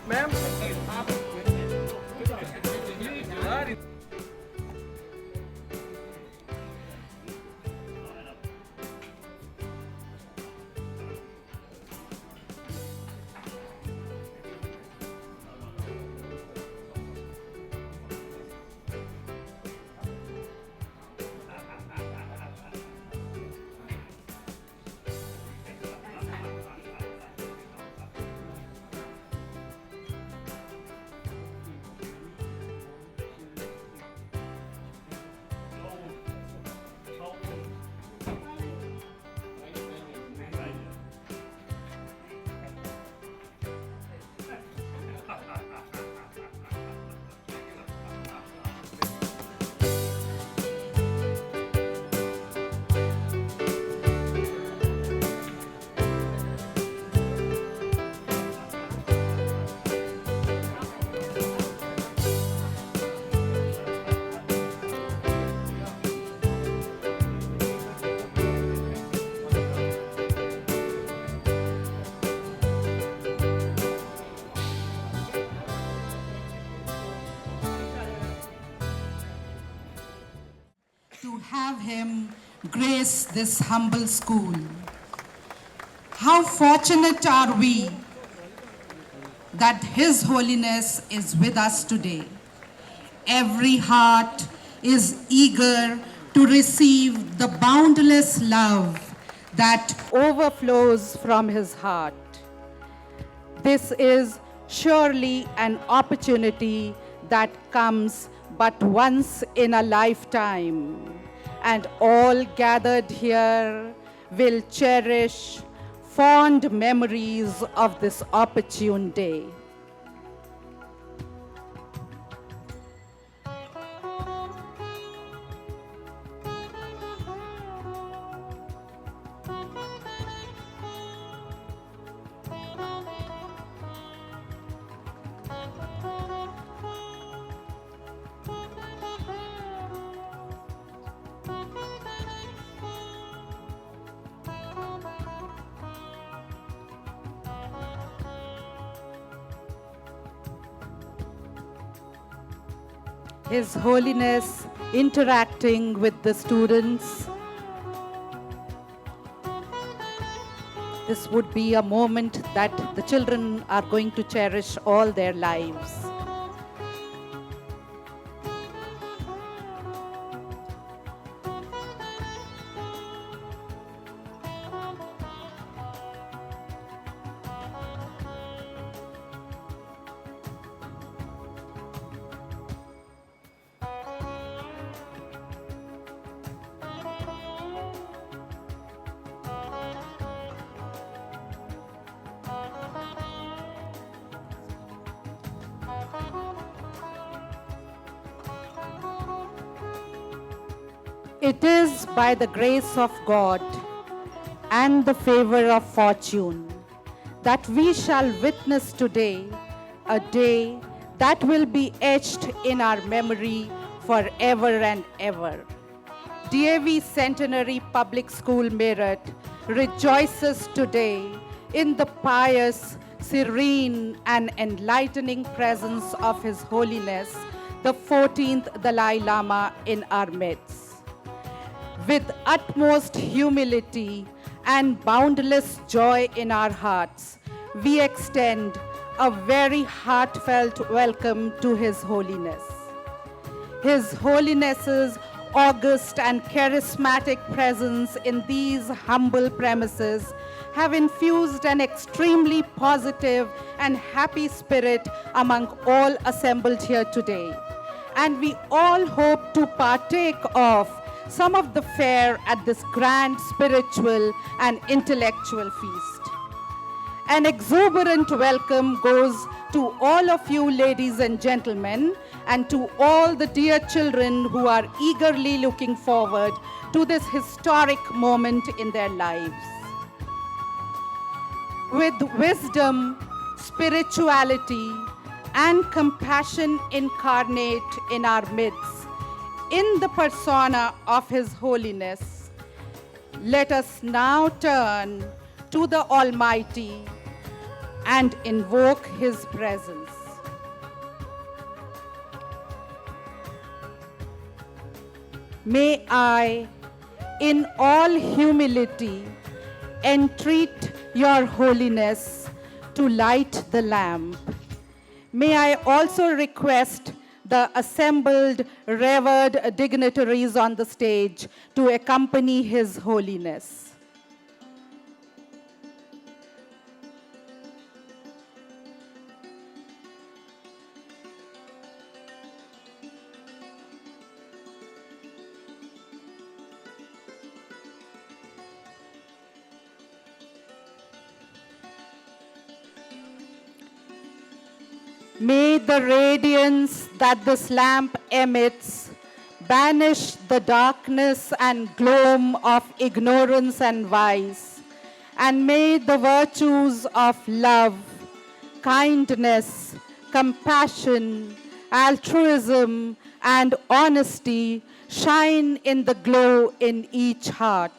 Ma'am to have him grace this humble school. How fortunate are we that His Holiness is with us today. Every heart is eager to receive the boundless love that overflows from his heart. This is surely an opportunity that comes but once in a lifetime, and all gathered here will cherish fond memories of this opportune day. His Holiness interacting with the students. This would be a moment that the children are going to cherish all their lives. It is by the grace of God and the favor of fortune that we shall witness today a day that will be etched in our memory forever and ever. DAV Centenary Public School Meerut rejoices today in the pious, serene and enlightening presence of His Holiness, the 14th Dalai Lama in our midst. With utmost humility and boundless joy in our hearts, we extend a very heartfelt welcome to His Holiness. His Holiness's august and charismatic presence in these humble premises have infused an extremely positive and happy spirit among all assembled here today. And we all hope to partake of some of the fare at this grand spiritual and intellectual feast. An exuberant welcome goes to all of you ladies and gentlemen, and to all the dear children who are eagerly looking forward to this historic moment in their lives. With wisdom, spirituality, and compassion incarnate in our midst, in the persona of His Holiness, let us now turn to the Almighty and invoke His presence. May I, in all humility, entreat Your Holiness to light the lamp. May I also request the assembled, revered dignitaries on the stage to accompany His Holiness. May the radiance that this lamp emits banish the darkness and gloom of ignorance and vice, and may the virtues of love, kindness, compassion, altruism, and honesty shine in the glow in each heart.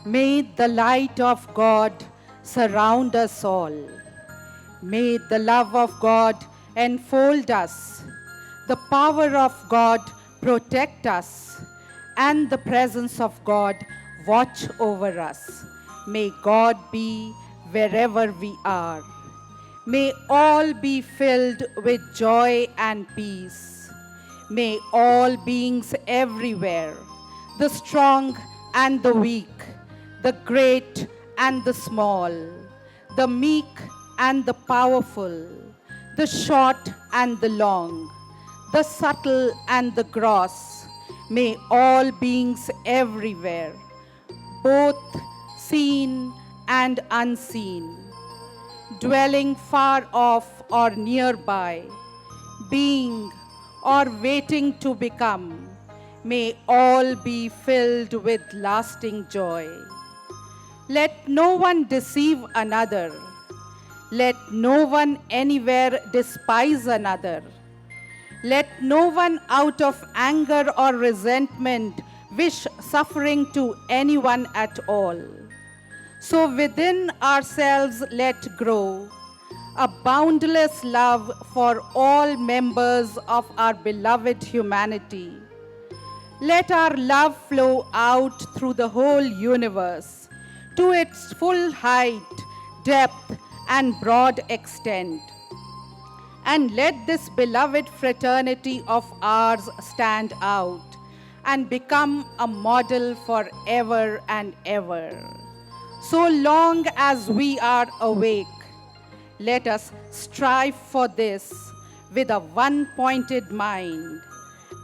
May the light of God surround us all. May the love of God enfold us, the power of God protect us, and the presence of God watch over us. May God be wherever we are. May all be filled with joy and peace. May all beings everywhere, the strong and the weak, the great and the small, the meek and the powerful, the short and the long, the subtle and the gross, may all beings everywhere, both seen and unseen, dwelling far off or nearby, being or waiting to become, may all be filled with lasting joy. Let no one deceive another. Let no one anywhere despise another. Let no one out of anger or resentment wish suffering to anyone at all. So within ourselves let grow a boundless love for all members of our beloved humanity. Let our love flow out through the whole universe to its full height, depth, and broad extent. And let this beloved fraternity of ours stand out and become a model forever and ever. So long as we are awake, let us strive for this with a one-pointed mind,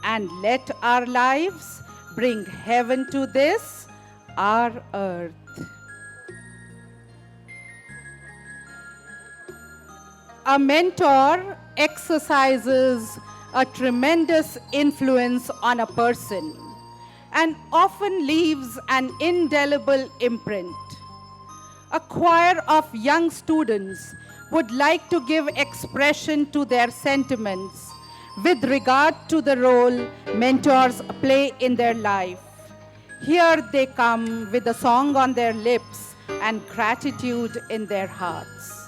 and let our lives bring heaven to this, our earth. A mentor exercises a tremendous influence on a person and often leaves an indelible imprint. A choir of young students would like to give expression to their sentiments with regard to the role mentors play in their life. Here they come with a song on their lips and gratitude in their hearts.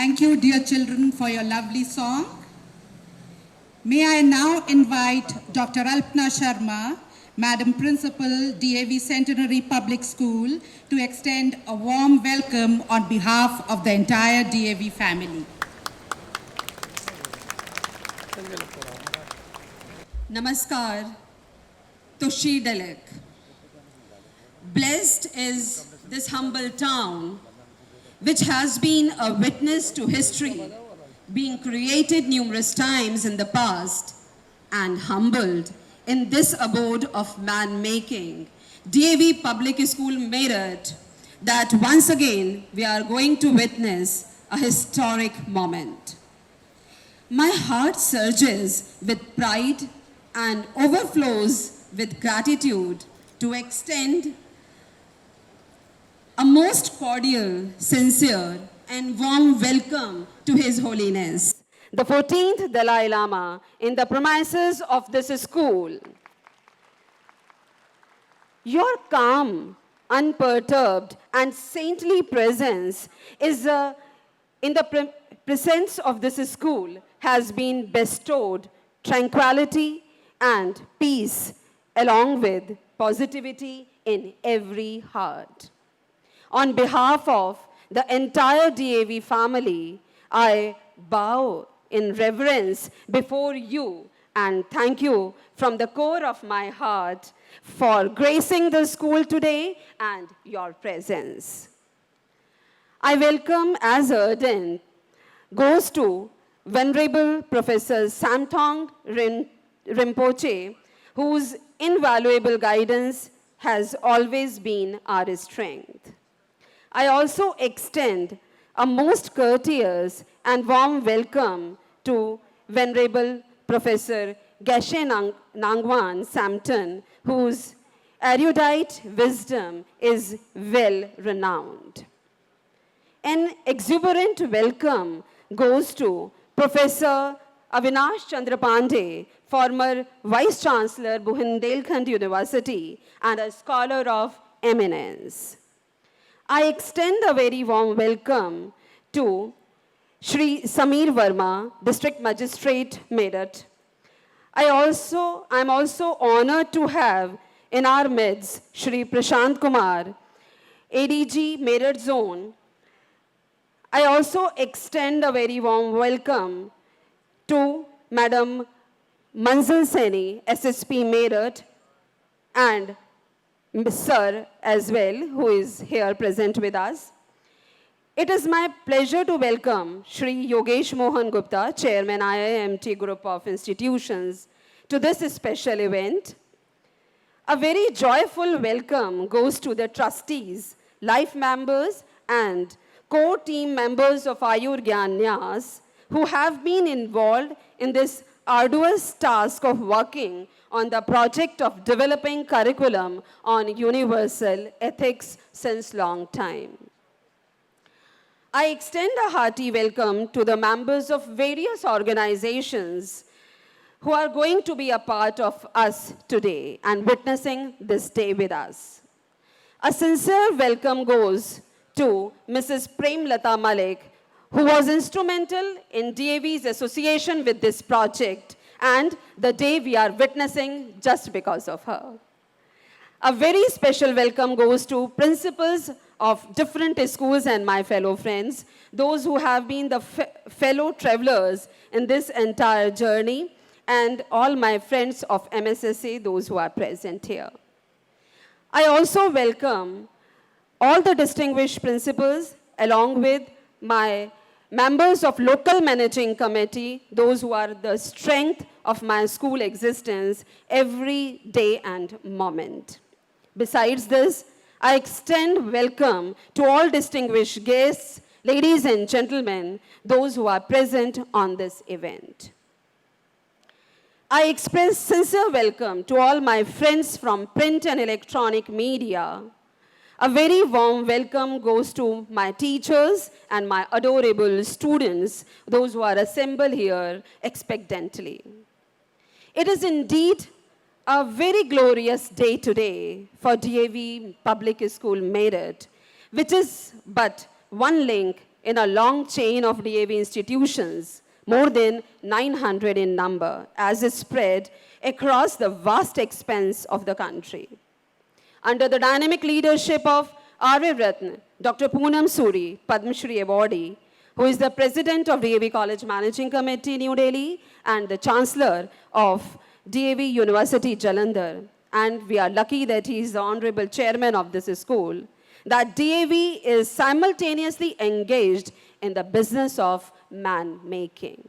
Thank you, dear children, for your lovely song. May I now invite Dr. Alpna Sharma, Madam Principal, DAV Centenary Public School, to extend a warm welcome on behalf of the entire DAV family. Namaskar, Toshi Dalek. Blessed is this humble town, which has been a witness to history, being created numerous times in the past and humbled in this abode of man-making, DAV Public School Meerut, that once again we are going to witness a historic moment. My heart surges with pride and overflows with gratitude to extend a most cordial, sincere, and warm welcome to His Holiness, the 14th Dalai Lama, in the premises of this school. Your calm, unperturbed, and saintly presence is in the presence of this school has been bestowed tranquility and peace, along with positivity in every heart. On behalf of the entire DAV family, I bow in reverence before you and thank you from the core of my heart for gracing the school today and your presence. I welcome as ardent goes to Venerable Professor Samtong Rinpoche, whose invaluable guidance has always been our strength. I also extend a most courteous and warm welcome to Venerable Professor Geshe Nangwan Samton, whose erudite wisdom is well renowned. An exuberant welcome goes to Professor Avinash Chandra Pandey, former Vice Chancellor, Buhandelkhand University, and a scholar of eminence. I extend a very warm welcome to Shri Sameer Verma, District Magistrate, Meerut. I'm also honored to have in our midst Shri Prashant Kumar, ADG Meerut Zone. I also extend a very warm welcome to Madam Manzil Seni, SSP Meerut, and Sir as well, who is here present with us. It is my pleasure to welcome Shri Yogesh Mohan Gupta, Chairman IIMT Group of Institutions, to this special event. A very joyful welcome goes to the trustees, life members, and core team members of Ayurgnay Nyas, who have been involved in this arduous task of working on the project of developing curriculum on universal ethics since long time. I extend a hearty welcome to the members of various organizations who are going to be a part of us today and witnessing this day with us. A sincere welcome goes to Mrs. Prem Lata Malik, who was instrumental in DAV's association with this project and the day we are witnessing just because of her. A very special welcome goes to principals of different schools and my fellow friends, those who have been the fellow travelers in this entire journey, and all my friends of MSSA, those who are present here. I also welcome all the distinguished principals along with my members of local managing committee, those who are the strength of my school existence every day and moment. Besides this, I extend welcome to all distinguished guests, ladies and gentlemen, those who are present on this event. I express sincere welcome to all my friends from print and electronic media. A very warm welcome goes to my teachers and my adorable students, those who are assembled here expectantly. It is indeed a very glorious day today for DAV Public School Meerut, which is but one link in a long chain of DAV institutions, more than 900 in number, as is spread across the vast expanse of the country. Under the dynamic leadership of R.V. Ratna, Dr. Poonam Suri, Padma Shri awardee, who is the president of DAV College Managing Committee, New Delhi, and the chancellor of DAV University, Jalandhar. And we are lucky that he is the honorable chairman of this school, that DAV is simultaneously engaged in the business of man-making.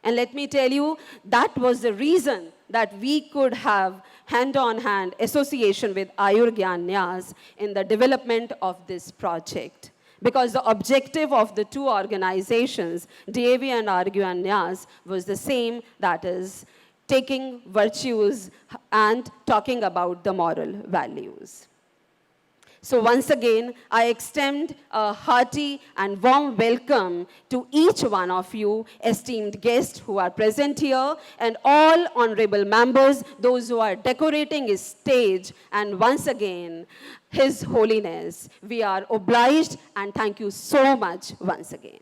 And let me tell you, that was the reason that we could have hand-on-hand association with Ayurgnay Nyas in the development of this project. Because the objective of the two organizations, DAV and Ayurgnay Nyas, was the same, that is, taking virtues and talking about the moral values. So once again, I extend a hearty and warm welcome to each one of you, esteemed guests who are present here, and all honorable members, those who are decorating his stage, and once again, His Holiness. We are obliged, and thank you so much once again.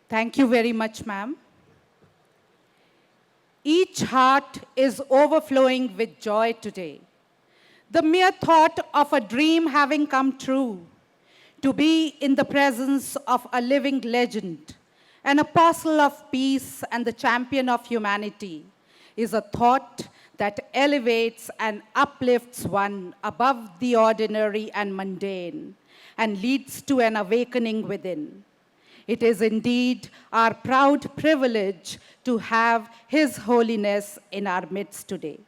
Thank you very much, ma'am. Each heart is overflowing with joy today. The mere thought of a dream having come true, to be in the presence of a living legend, an apostle of peace and the champion of humanity, is a thought that elevates and uplifts one above the ordinary and mundane and leads to an awakening within. It is indeed our proud privilege to have His Holiness in our midst today.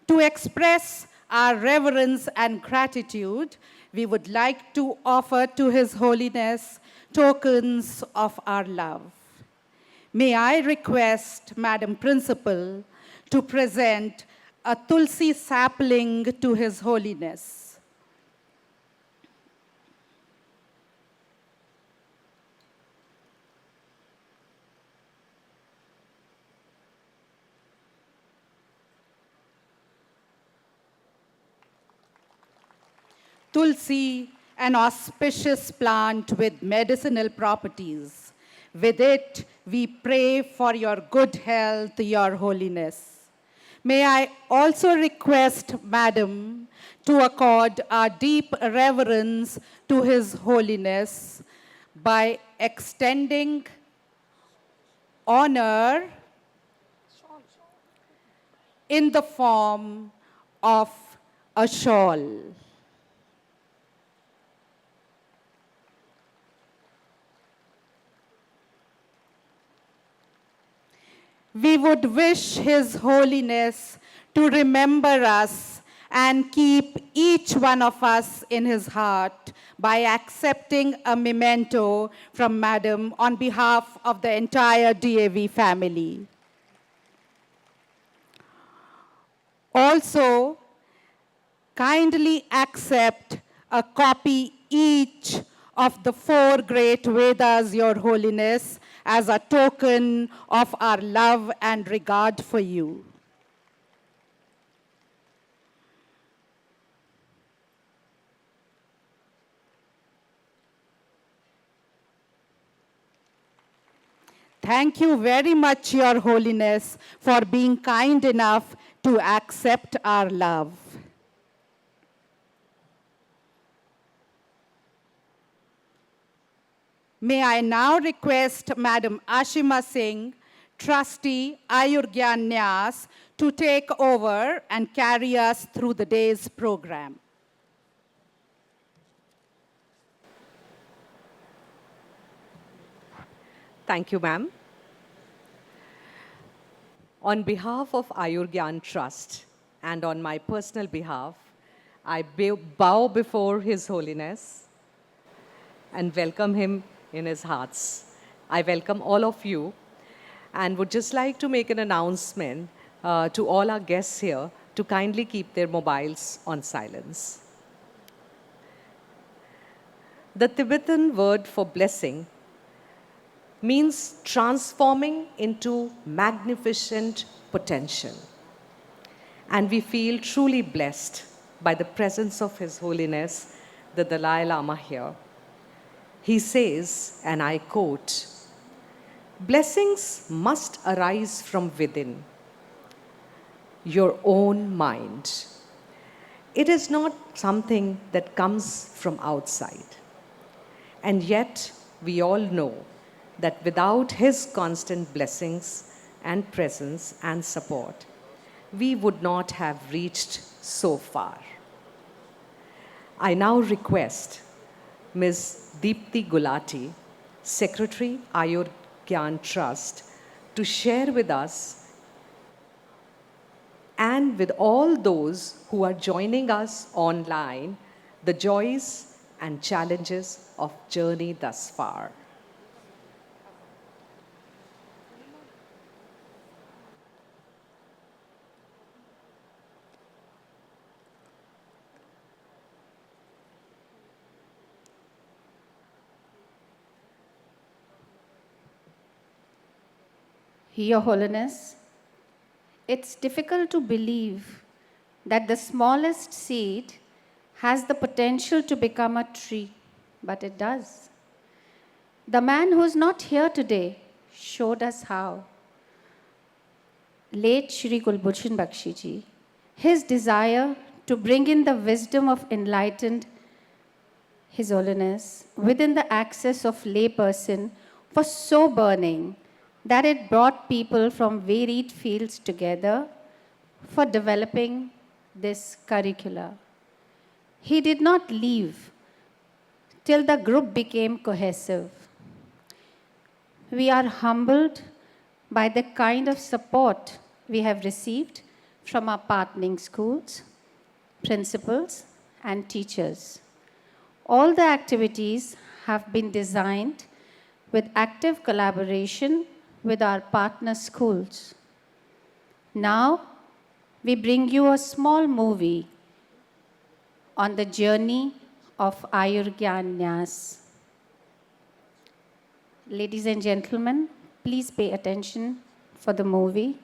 To express our reverence and gratitude, we would like to offer to His Holiness tokens of our love. May I request Madam Principal to present a Tulsi sapling to His Holiness. Tulsi, an auspicious plant with medicinal properties. With it, we pray for your good health, Your Holiness. May I also request, Madam, to accord our deep reverence to His Holiness by extending honor in the form of a shawl. We would wish His Holiness to remember us and keep each one of us in His heart by accepting a memento from Madam on behalf of the entire DAV family. Also, kindly accept a copy each of the 4 great Vedas, Your Holiness, as a token of our love and regard for you. Thank you very much, Your Holiness, for being kind enough to accept our love. May I now request Madam Ashima Singh, Trustee Ayurgnay Nyas, to take over and carry us through the day's program. Thank you, ma'am. On behalf of Ayurgnay Trust and on my personal behalf, I bow before His Holiness and welcome him in his hearts. I welcome all of you and would just like to make an announcement to all our guests here to kindly keep their mobiles on silence. The Tibetan word for blessing means transforming into magnificent potential. And we feel truly blessed by the presence of His Holiness, the Dalai Lama here. He says, and I quote, "Blessings must arise from within, your own mind. It is not something that comes from outside. And yet, we all know that without His constant blessings and presence and support, we would not have reached so far." I now request Ms. Deepti Gulati, Secretary, Ayurgyan Trust, to share with us and with all those who are joining us online the joys and challenges of journey thus far. Your Holiness, it's difficult to believe that the smallest seed has the potential to become a tree, but it does. The man who's not here today showed us how. Late Shri Kulbhushan Bakshi ji, his desire to bring in the wisdom of enlightened His Holiness within the access of layperson was so burning that it brought people from varied fields together for developing this curricula. He did not leave till the group became cohesive. We are humbled by the kind of support we have received from our partnering schools, principals, and teachers. All the activities have been designed with active collaboration with our partner schools. Now, we bring you a small movie on the journey of Ayurgnay Nyas. Ladies and gentlemen, please pay attention for the movie.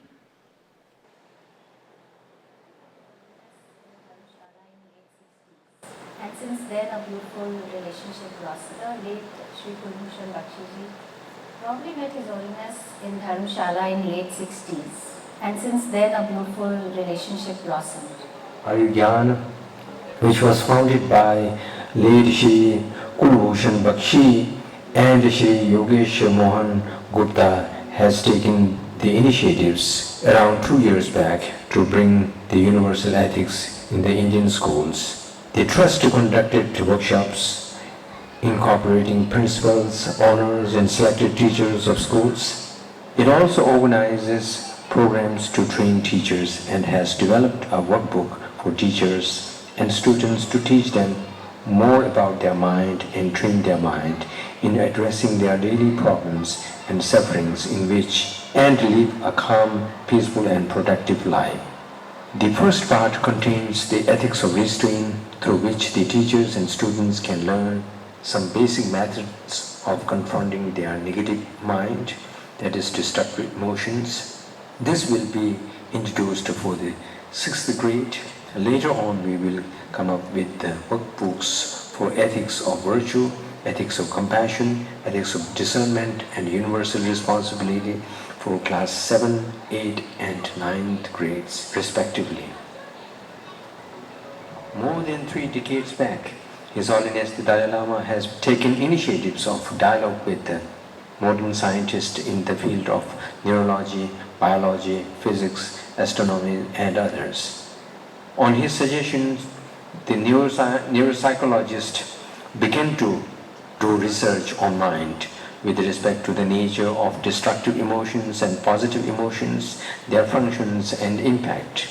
And since then, a beautiful relationship blossomed. Late Sri Kulbhushan Bakshi probably met His Holiness in Dharamshala in late 60s. And since then, a beautiful relationship blossomed. Ayurgyan, which was founded by late Shri Kulbhushan Bakshi and Shri Yogesh Mohan Gupta, has taken the initiatives around 2 years back to bring the universal ethics in the Indian schools. The trust conducted workshops incorporating principals, honors, and selected teachers of schools. It also organizes programs to train teachers and has developed a workbook for teachers and students to teach them more about their mind and train their mind in addressing their daily problems and sufferings and live a calm, peaceful, and productive life. The first part contains the ethics of restraint, through which the teachers and students can learn some basic methods of confronting their negative mind, that is, destructive emotions. This will be introduced for the 6th grade. Later on, we will come up with the workbooks for ethics of virtue, ethics of compassion, ethics of discernment, and universal responsibility for class 7, 8, and 9th grades, respectively. More than 3 decades back, His Holiness the Dalai Lama has taken initiatives of dialogue with the modern scientists in the field of neurology, biology, physics, astronomy, and others. On his suggestions, the neuropsychologist began to do research on mind with respect to the nature of destructive emotions and positive emotions, their functions and impact.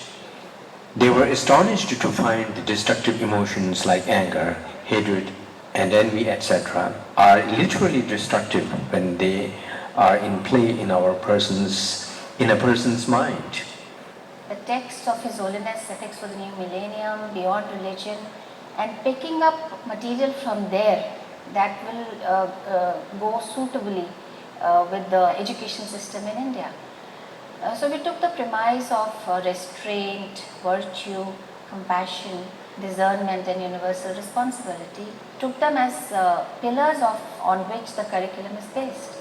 They were astonished to find the destructive emotions like anger, hatred, and envy, etc., are literally destructive when they are in play in a person's mind. The text of His Holiness, Ethics for the New Millennium, Beyond Religion, and picking up material from there that will go suitably with the education system in India. So we took the premise of restraint, virtue, compassion, discernment and universal responsibility, took them as pillars on which the curriculum is based.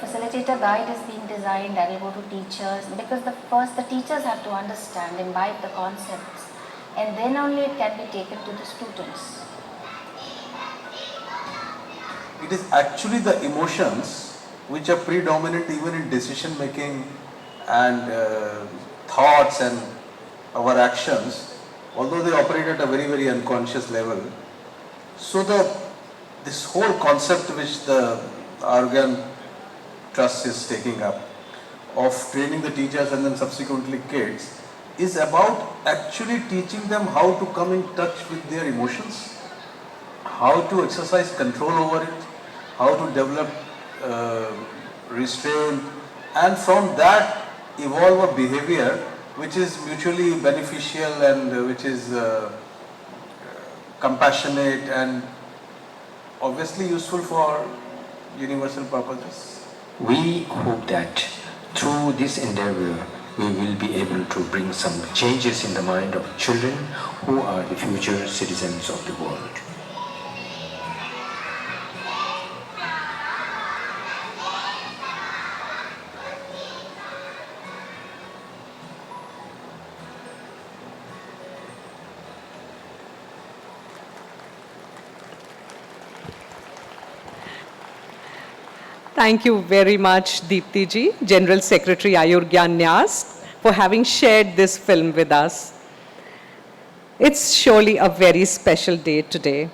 Facilitator guide is being designed that will go to teachers, because the teachers have to understand, imbibe the concepts, and then only it can be taken to the students. It is actually the emotions which are predominant even in decision making and thoughts and our actions, although they operate at a very, very unconscious level. So this whole concept which the Ayurgay Trust is taking up of training the teachers and then subsequently kids is about actually teaching them how to come in touch with their emotions, how to exercise control over it, how to develop restraint, and from that evolve a behavior which is mutually beneficial and which is compassionate and obviously useful for universal purposes. We hope that through this endeavor, we will be able to bring some changes in the mind of children who are the future citizens of the world. Thank you very much, Deepti ji, General Secretary Ayurgnay Nyas, for having shared this film with us. It's surely a very special day today.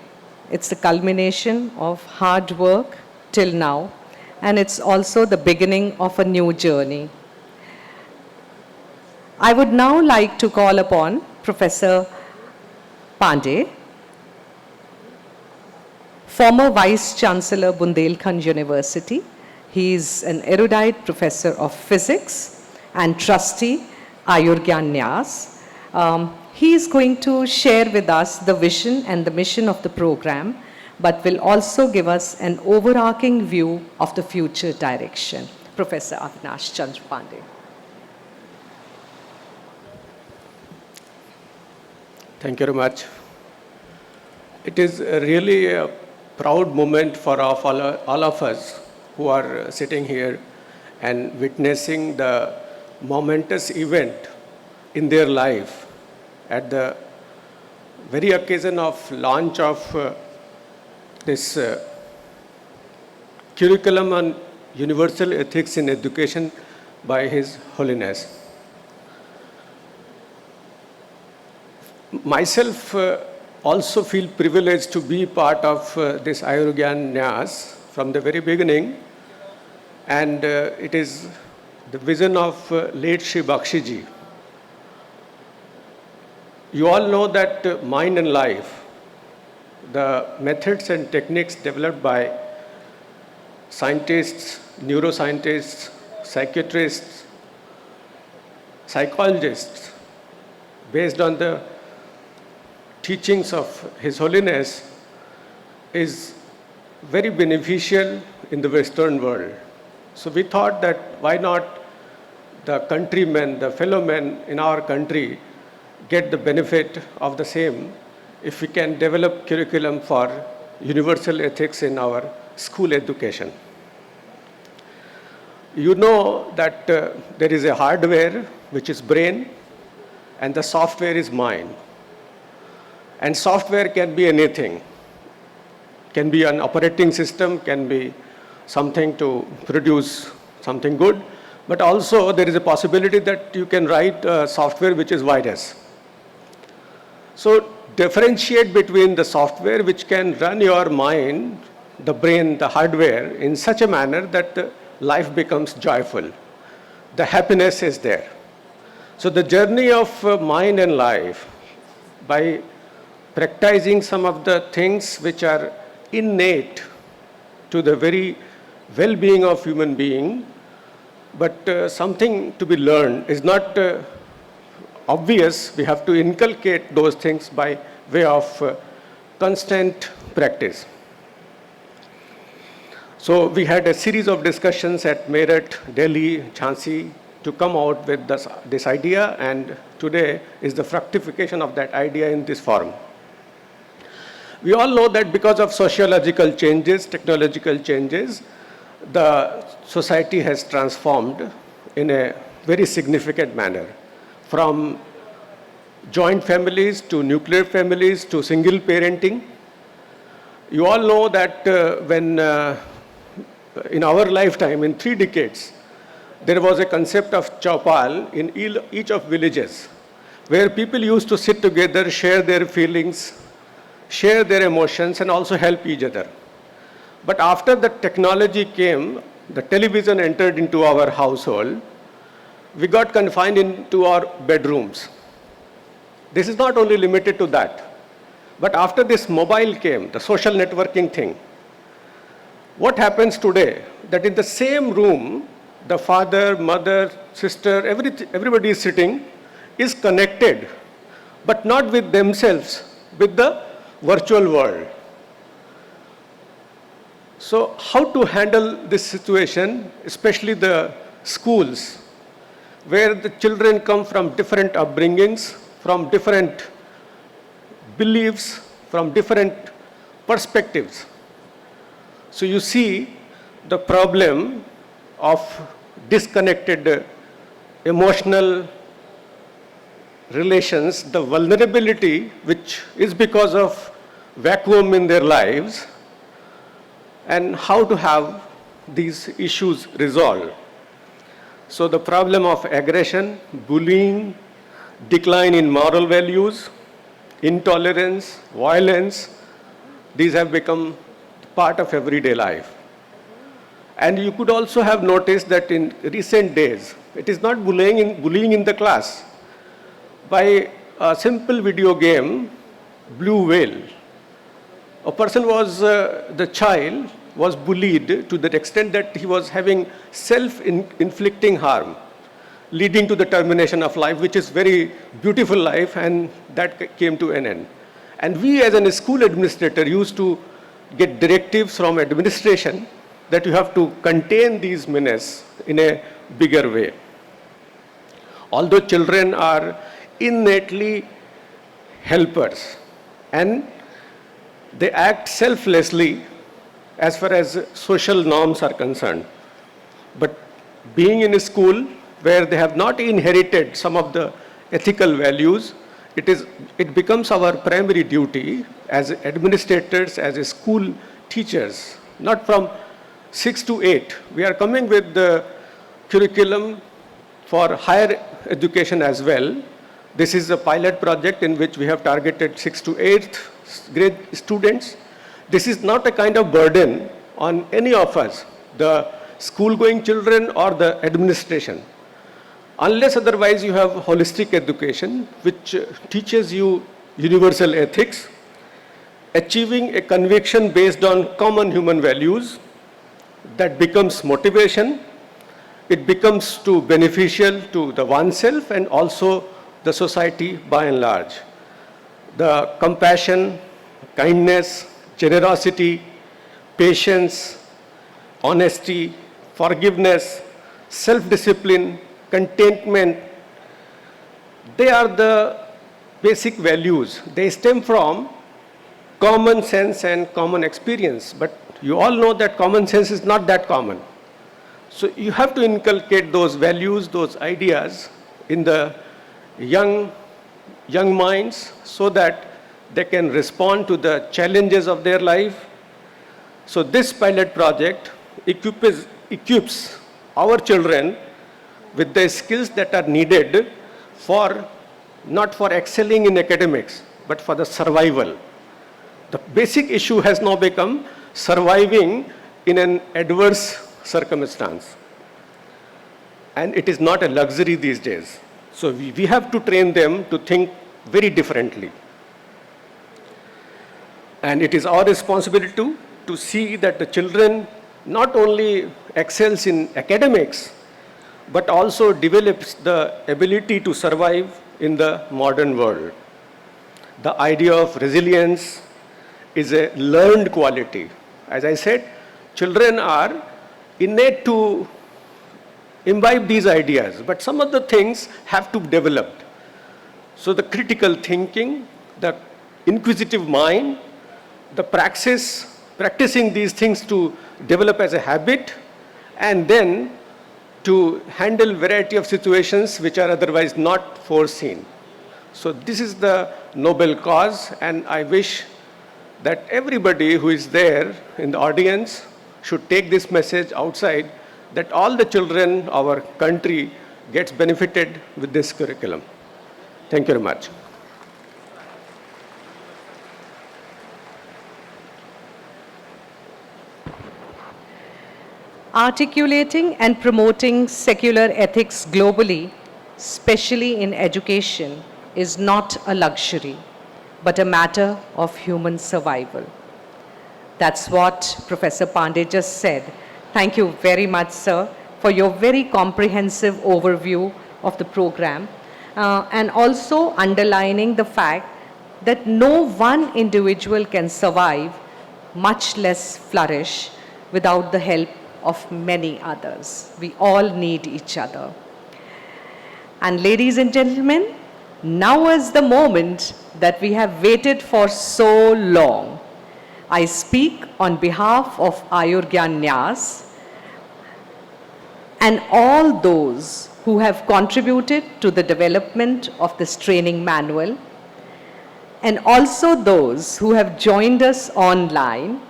It's the culmination of hard work till now, and it's also the beginning of a new journey. I would now like to call upon Professor Pandey, former Vice Chancellor, Bundelkhand University. He is an erudite professor of physics and trustee, Ayurgay Nyas. He is going to share with us the vision and the mission of the program, but will also give us an overarching view of the future direction. Professor Avinash Chandra Pandey. Thank you very much. It is really a proud moment for all of us who are sitting here and witnessing the momentous event in their life at the very occasion of launch of this curriculum on universal ethics in education by His Holiness. Myself also feel privileged to be part of this Ayurgay Nyas from the very beginning, and it is the vision of late Shri Bakshiji. You all know that Mind and Life, the methods and techniques developed by scientists, neuroscientists, psychiatrists, psychologists, based on the teachings of His Holiness, is very beneficial in the Western world. So we thought that why not the countrymen, the fellow men in our country get the benefit of the same if we can develop curriculum for universal ethics in our school education. You know that there is a hardware which is brain and the software is mind. And software can be anything. Can be an operating system, can be something to produce something good, but also there is a possibility that you can write software which is virus. So differentiate between the software which can run your mind, the brain, the hardware in such a manner that life becomes joyful. The happiness is there. So the journey of mind and life, by practicing some of the things which are innate to the very well-being of human being, but something to be learned is not obvious. We have to inculcate those things by way of constant practice. So we had a series of discussions at Meerut, Delhi, Jhansi, to come out with this idea, and today is the fructification of that idea in this form. We all know that because of sociological changes, technological changes, the society has transformed in a very significant manner, from joint families to nuclear families to single parenting. You all know that when in our lifetime, in 3 decades, there was a concept of chaupal in each of villages, where people used to sit together, share their feelings, share their emotions, and also help each other. But after the technology came, the television entered into our household, we got confined into our bedrooms. This is not only limited to that, but after this mobile came, the social networking thing, what happens today, that in the same room, the father, mother, sister, everybody is sitting, is connected, but not with themselves, with the virtual world. So how to handle this situation, especially the schools, where the children come from different upbringings, from different beliefs, from different perspectives. So you see the problem of disconnected emotional relations, the vulnerability which is because of vacuum in their lives, and how to have these issues resolved. So the problem of aggression, bullying, decline in moral values, intolerance, violence, these have become part of everyday life. And you could also have noticed that in recent days, it is not bullying in the class. By a simple video game, Blue Whale, a person was, the child was bullied to the extent that he was having self-inflicting harm, leading to the termination of life, which is very beautiful life, and that came to an end. And we as a school administrator used to get directives from administration that you have to contain these menaces in a bigger way. Although children are innately helpers and they act selflessly as far as social norms are concerned, but being in a school where they have not inherited some of the ethical values, it becomes our primary duty as administrators, as school teachers, not from 6 to 8. We are coming with the curriculum for higher education as well. This is a pilot project in which we have targeted 6 to 8th grade students. This is not a kind of burden on any of us, the school-going children or the administration. Unless otherwise you have holistic education, which teaches you universal ethics, achieving a conviction based on common human values, that becomes motivation. It becomes too beneficial to the oneself and also the society by and large. The compassion, kindness, generosity, patience, honesty, forgiveness, self-discipline, contentment, they are the basic values. They stem from common sense and common experience. But you all know that common sense is not that common. So you have to inculcate those values, those ideas in the young minds so that they can respond to the challenges of their life. So this pilot project equips our children with the skills that are needed for, not for excelling in academics, but for the survival. The basic issue has now become surviving in an adverse circumstance. And it is not a luxury these days. So we have to train them to think very differently. And it is our responsibility to see that the children not only excels in academics, but also develops the ability to survive in the modern world. The idea of resilience is a learned quality. As I said, children are innate to imbibe these ideas, but some of the things have to be developed. So the critical thinking, the inquisitive mind, the practicing these things to develop as a habit, and then to handle variety of situations which are otherwise not foreseen. So this is the noble cause, and I wish that everybody who is there in the audience should take this message outside, that all the children, our country, gets benefited with this curriculum. Thank you very much. Articulating and promoting secular ethics globally, especially in education, is not a luxury, but a matter of human survival. That's what Professor Pandey just said. Thank you very much, sir, for your very comprehensive overview of the program, and also underlining the fact that no one individual can survive, much less flourish, without the help of many others. We all need each other. And ladies and gentlemen, now is the moment that we have waited for so long. I speak on behalf of Ayurgnay Nyas and all those who have contributed to the development of this training manual, and also those who have joined us online,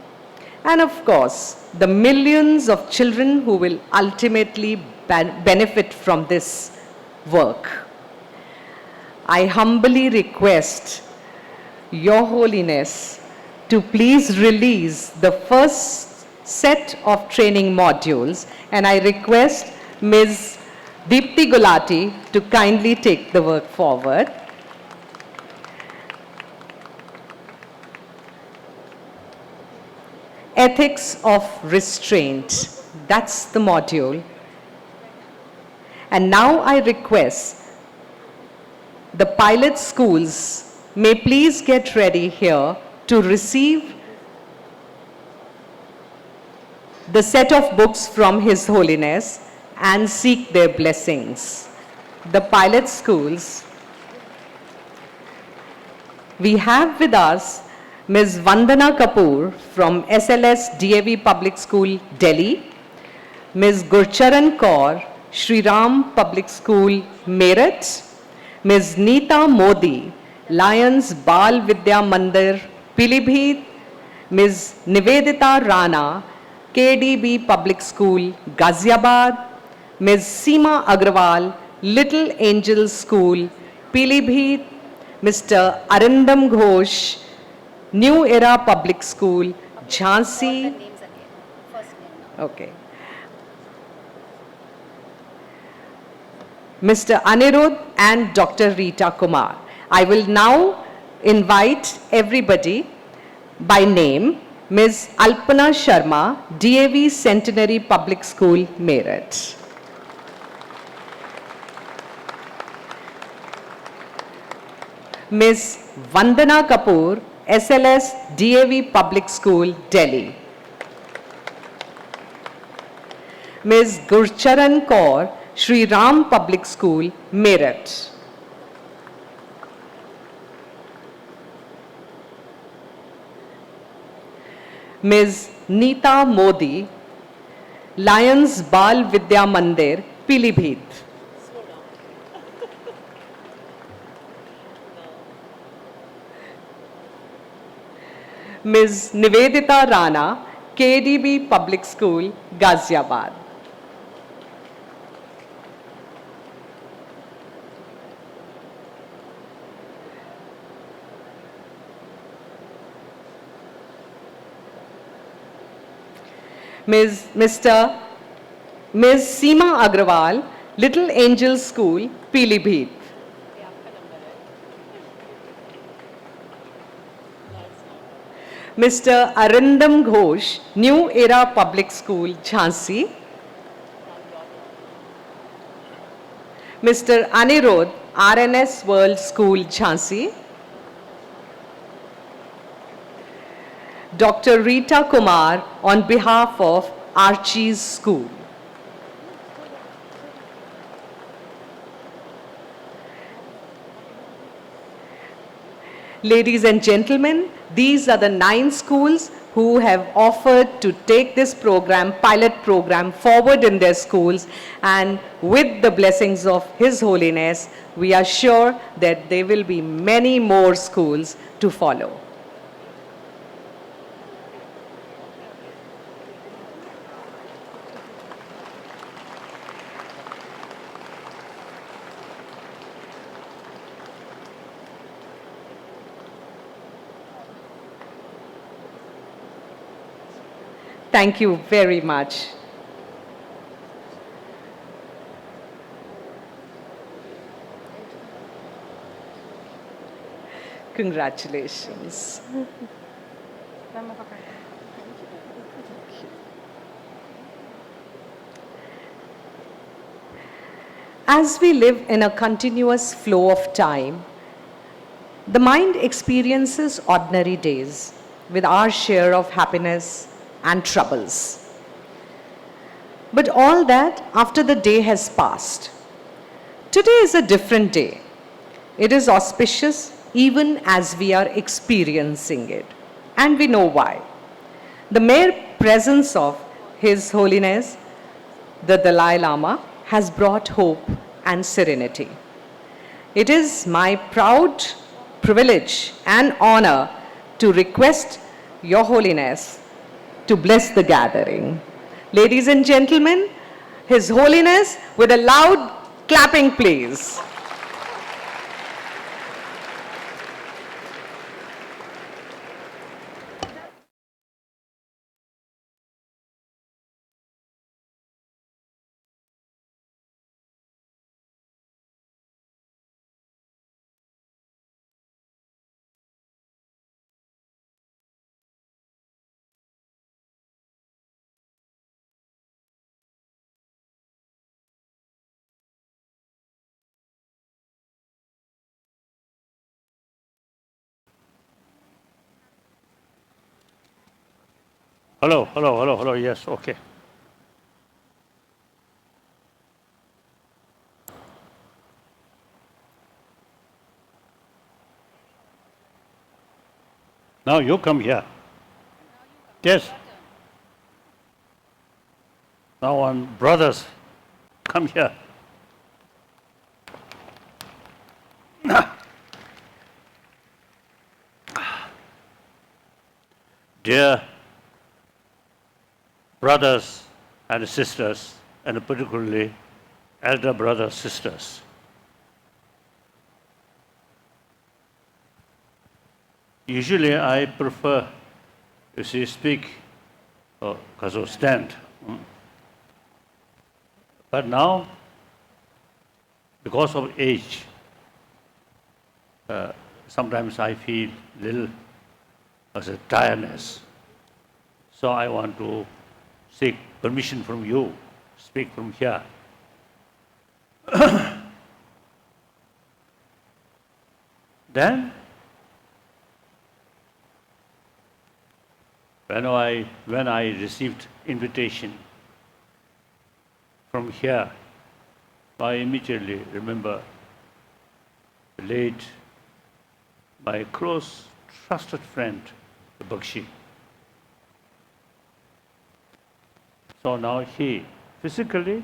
and of course, the millions of children who will ultimately benefit from this work. I humbly request Your Holiness to please release the first set of training modules, and I request Ms. Deepti Gulati to kindly take the work forward. Ethics of Restraint, that's the module. And now I request the pilot schools may please get ready here to receive the set of books from His Holiness and seek their blessings. The pilot schools, we have with us Ms. Vandana Kapoor from SLS DAV Public School, Delhi, Ms. Gurcharan Kaur, Shri Ram Public School, Meerut, Ms. Neeta Modi, Lions Bal Vidya Mandir, Pilibhit, Ms. Nivedita Rana, KDB Public School, Ghaziabad, Ms. Seema Agrawal, Little Angel School, Pilibhit, Mr. Arindam Ghosh, New Era Public School, Jhansi. Okay. Mr. Anirudh and Dr. Rita Kumar. I will now invite everybody by name. Ms. Alpana Sharma, DAV Centenary Public School, Meerut. Ms. Vandana Kapoor, SLS DAV Public School, Delhi. Ms. Gurcharan Kaur, Shri Ram Public School, Meerut. Ms. Neeta Modi, Lions Bal Vidya Mandir, Pilibhit. Ms. Nivedita Rana, KDB Public School, Ghaziabad. Ms. Seema Agrawal, Little Angel School, Pilibhit. Mr. Arindam Ghosh, New Era Public School, Jhansi. Mr. Anirudh, RNS World School, Jhansi. Dr. Rita Kumar on behalf of Archie's School. Ladies and gentlemen, these are the 9 schools who have offered to take this program, pilot program, forward in their schools. And with the blessings of His Holiness, we are sure that there will be many more schools to follow. Thank you very much. Congratulations. As we live in a continuous flow of time, the mind experiences ordinary days with our share of happiness and troubles. But all that after the day has passed. Today is a different day. It is auspicious even as we are experiencing it. And we know why. The mere presence of His Holiness, the Dalai Lama, has brought hope and serenity. It is my proud privilege and honor to request Your Holiness to bless the gathering. Ladies and gentlemen, His Holiness, with a loud clapping, please. Hello, yes, okay. Now you come here. Yes. Now on brothers, come here. Dear brothers and sisters, and particularly elder brothers, sisters. Usually I prefer, speak because of stand. But now, because of age, sometimes I feel little as a tiredness. So I want to seek permission from you, speak from here. Then, when I received invitation from here, I immediately remember the late, my close, trusted friend, the Bakshi. So now he physically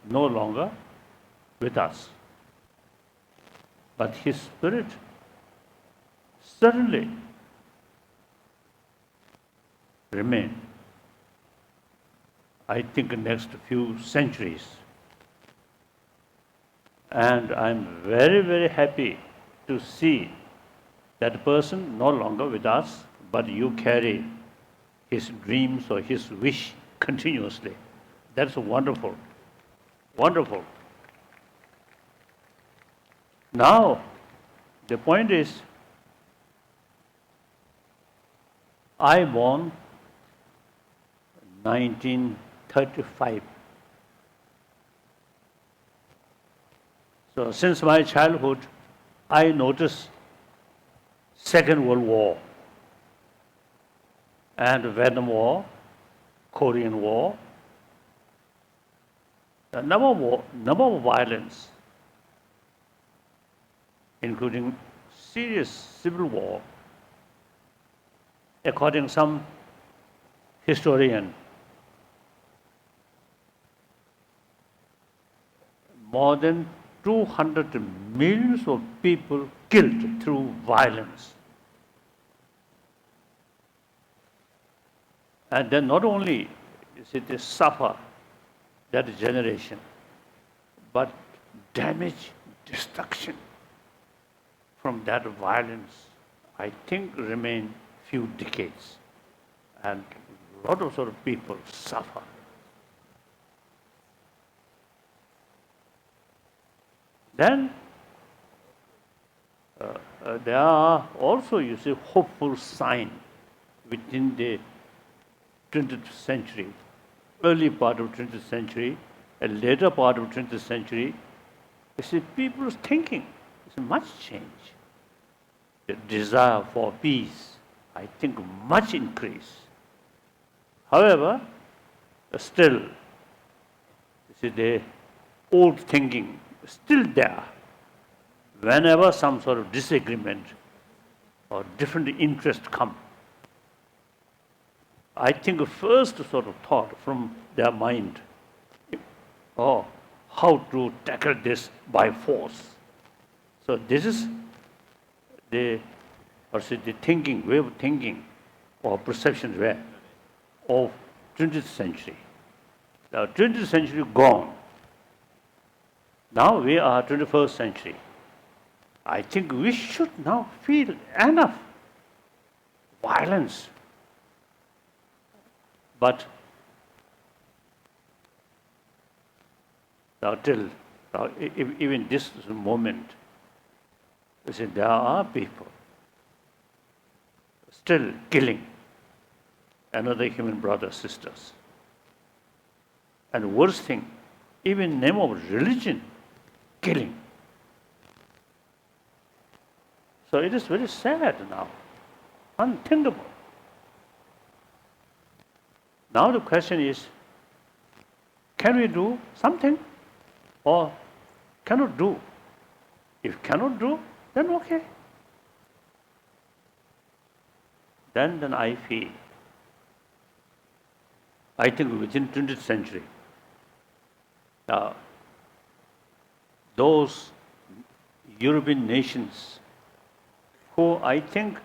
no longer with us, but his spirit certainly remain. I think next few centuries. And I'm very, very happy to see that person no longer with us, but you carry his dreams or his wish continuously. That's wonderful. Wonderful. Now, the point is, I born 1935. So since my childhood, I noticed Second World War and Vietnam War, Korean War, a number of violence, including serious civil war. According to some historian, more than 200 millions of people killed through violence. And then not only is it they suffer that generation, but damage, destruction from that violence, I think remain few decades. And a lot of sort of people suffer. Then there are also, you see, hopeful signs within the 20th century, early part of 20th century, and later part of 20th century. You see, people's thinking is much changed. The desire for peace, I think, much increased. However, still, you see, the old thinking is still there. Whenever some sort of disagreement or different interest come, I think the first sort of thought from their mind, oh, how to tackle this by force. So this is the, or say the thinking, way of thinking or perception way of 20th century. Now 20th century gone. Now we are 21st century. I think we should now feel enough violence. But now till now, even this moment, you see, there are people still killing another human brothers, sisters. And worst thing, even in the name of religion, killing. So it is very sad now, unthinkable. Now the question is, can we do something or cannot do? If cannot do, then okay. Then I feel, I think within 20th century, those European nations who I think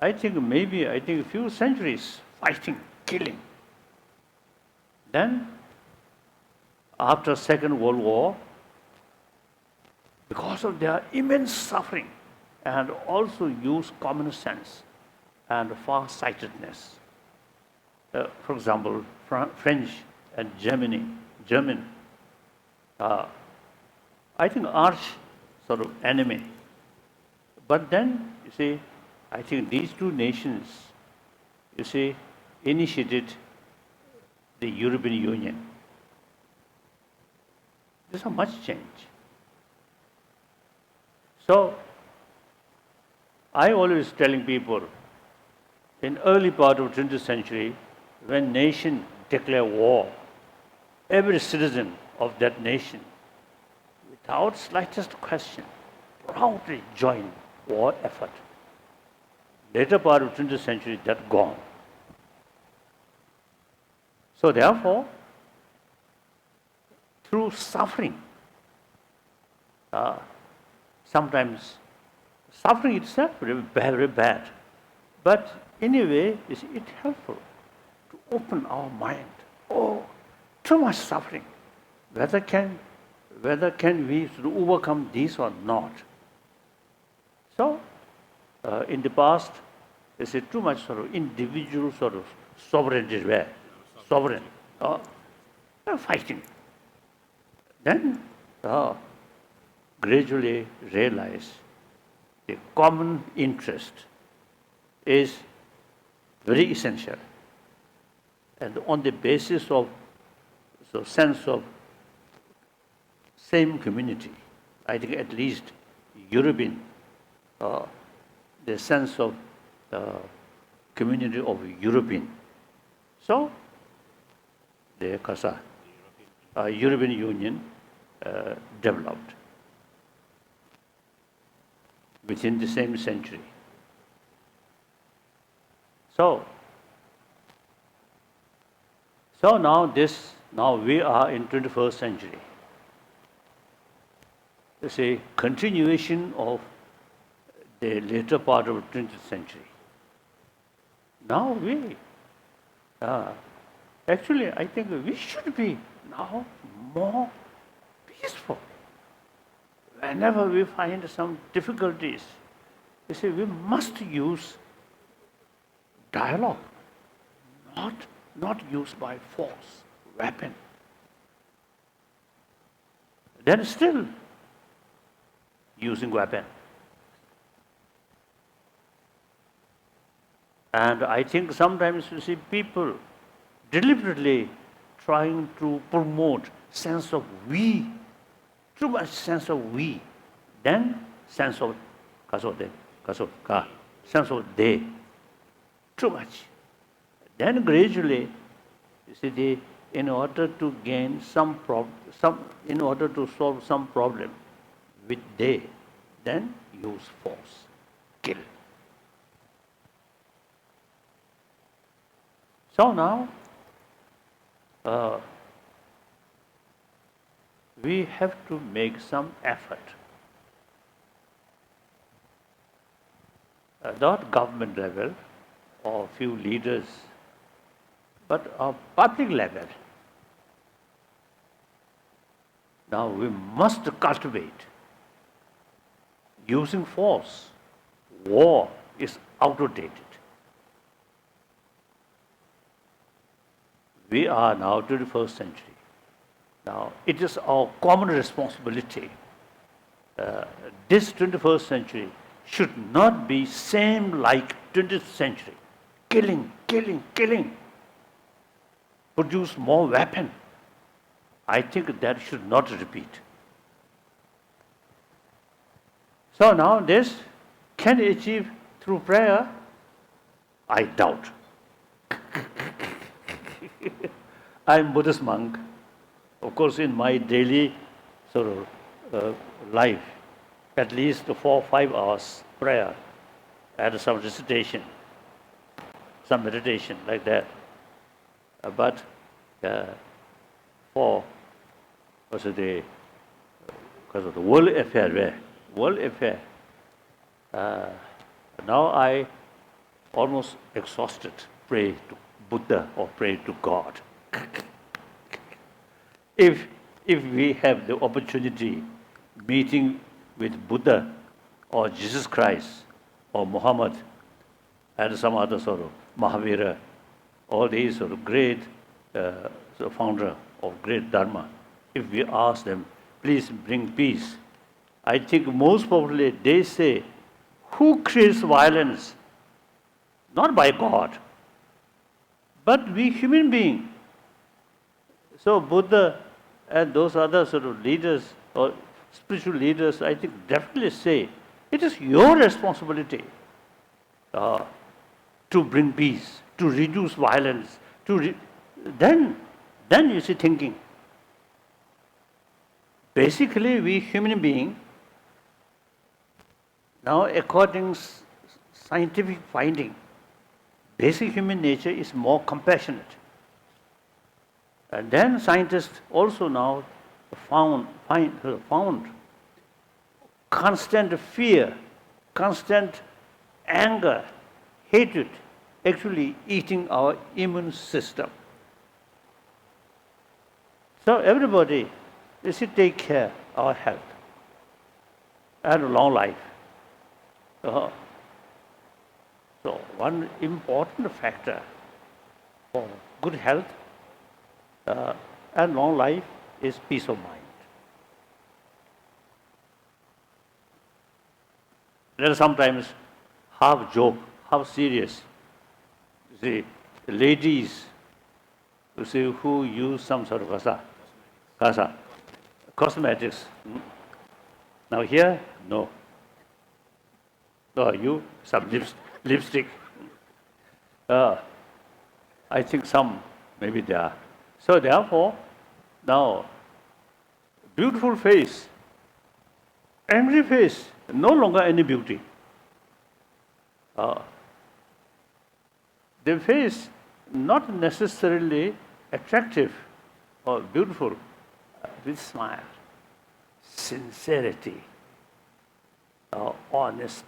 maybe a few centuries fighting, killing. Then, after Second World War, because of their immense suffering, and also use common sense and far-sightedness. For example, French and German, I think arch sort of enemy. But then, you see, I think these two nations, you see, initiated the European Union. There's so much change. So, I always telling people, in early part of 20th century, when nation declare war, every citizen of that nation, without slightest question, proudly joined war effort. Later part of 20th century, that gone. So therefore, through suffering, sometimes suffering itself very bad, but anyway, is it helpful to open our mind? Oh, too much suffering. Whether can we sort of overcome this or not? So, in the past, they said too much sort of individual sort of sovereignty way, sovereign, fighting. Then gradually realize the common interest is very essential. And on the basis of so sense of same community, I think at least European, the sense of community of European. So, the CASA, European Union developed. within the same century. So now we are in 21st century. It's a continuation of the later part of 20th century. Now actually, I think we should be now more peaceful. Whenever we find some difficulties, you see, we must use dialogue, not used by force, weapon. Then still using weapon. And I think sometimes you see people deliberately trying to promote sense of we, too much sense of we, then sense of sense of they, too much. Then gradually, you see, in order to gain in order to solve some problem with they, then use force, kill. So now, we have to make some effort. Not government level or few leaders, but on public level. Now we must cultivate. Using force, war is outdated. We are now 21st century. Now, it is our common responsibility. This 21st century should not be same like 20th century. Killing, killing, killing. Produce more weapon. I think that should not repeat. So now this can achieve through prayer? I doubt. I'm Buddhist monk. Of course, in my daily sort of life, at least 4 or 5 hours prayer and some recitation, some meditation like that. But for because of the world affair, now I almost exhausted pray to Buddha or pray to God. If we have the opportunity meeting with Buddha or Jesus Christ or Muhammad and some other sort of Mahavira, all these sort of great founder of great Dharma, if we ask them, please bring peace, I think most probably they say, who creates violence? Not by God, but we human beings. So Buddha and those other sort of leaders or spiritual leaders, I think definitely say, it is your responsibility to bring peace, to reduce violence, then you see thinking. Basically, we human beings, now according to scientific finding, basic human nature is more compassionate. And then scientists also now found constant fear, constant anger, hatred, actually eating our immune system. So everybody, they should take care of our health and a long life. So one important factor for good health and long life is peace of mind. There are sometimes half joke, half serious. You see, the ladies, you see, who use some sort of cosmetics. Now here, no. No, you, some lipstick. I think some, maybe they are. So therefore, now, beautiful face, angry face, no longer any beauty. Their face not necessarily attractive or beautiful, with smile, sincerity, honest,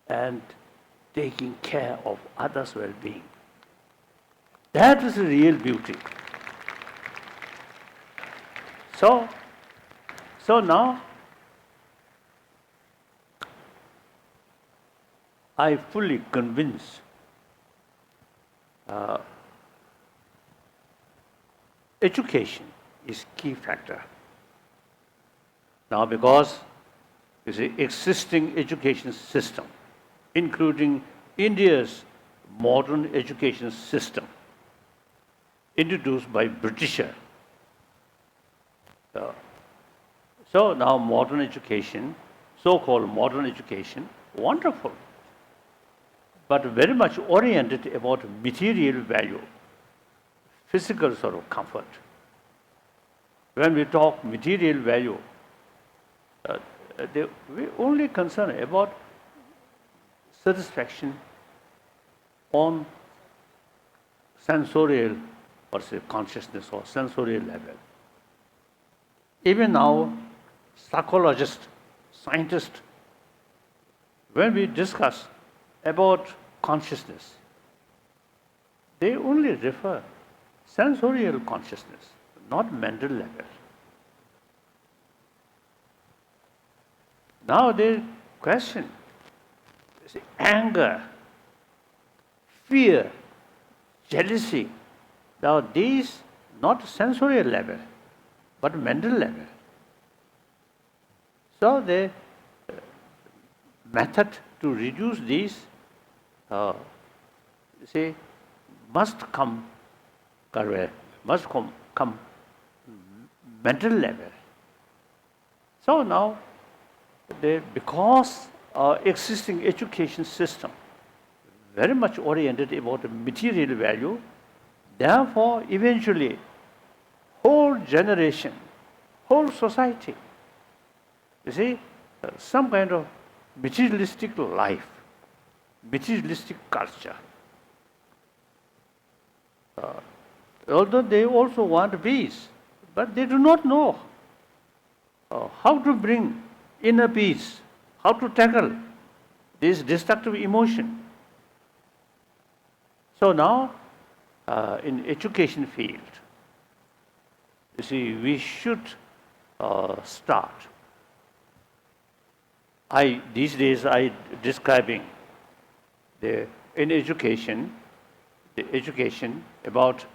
and taking care of others' well-being. That is the real beauty. So now I fully convinced education is key factor. Now because you see existing education system, including India's modern education system, introduced by Britisher. So now modern education, so-called modern education, wonderful, but very much oriented about material value, physical sort of comfort. When we talk material value, we only concern about satisfaction on sensorial or say consciousness or sensorial level. Even now, psychologists, scientists, when we discuss about consciousness, they only refer sensorial consciousness, not mental level. Now they question, see, anger, fear, jealousy. Now these not sensorial level, but mental level. So the method to reduce these, must come mental level. So now, because our existing education system very much oriented about material value, therefore eventually whole generation, whole society, you see, some kind of materialistic life, materialistic culture. Although they also want peace, but they do not know how to bring inner peace, how to tackle this destructive emotion. So now, in education field, you see, we should start. These days I describing in education, the education about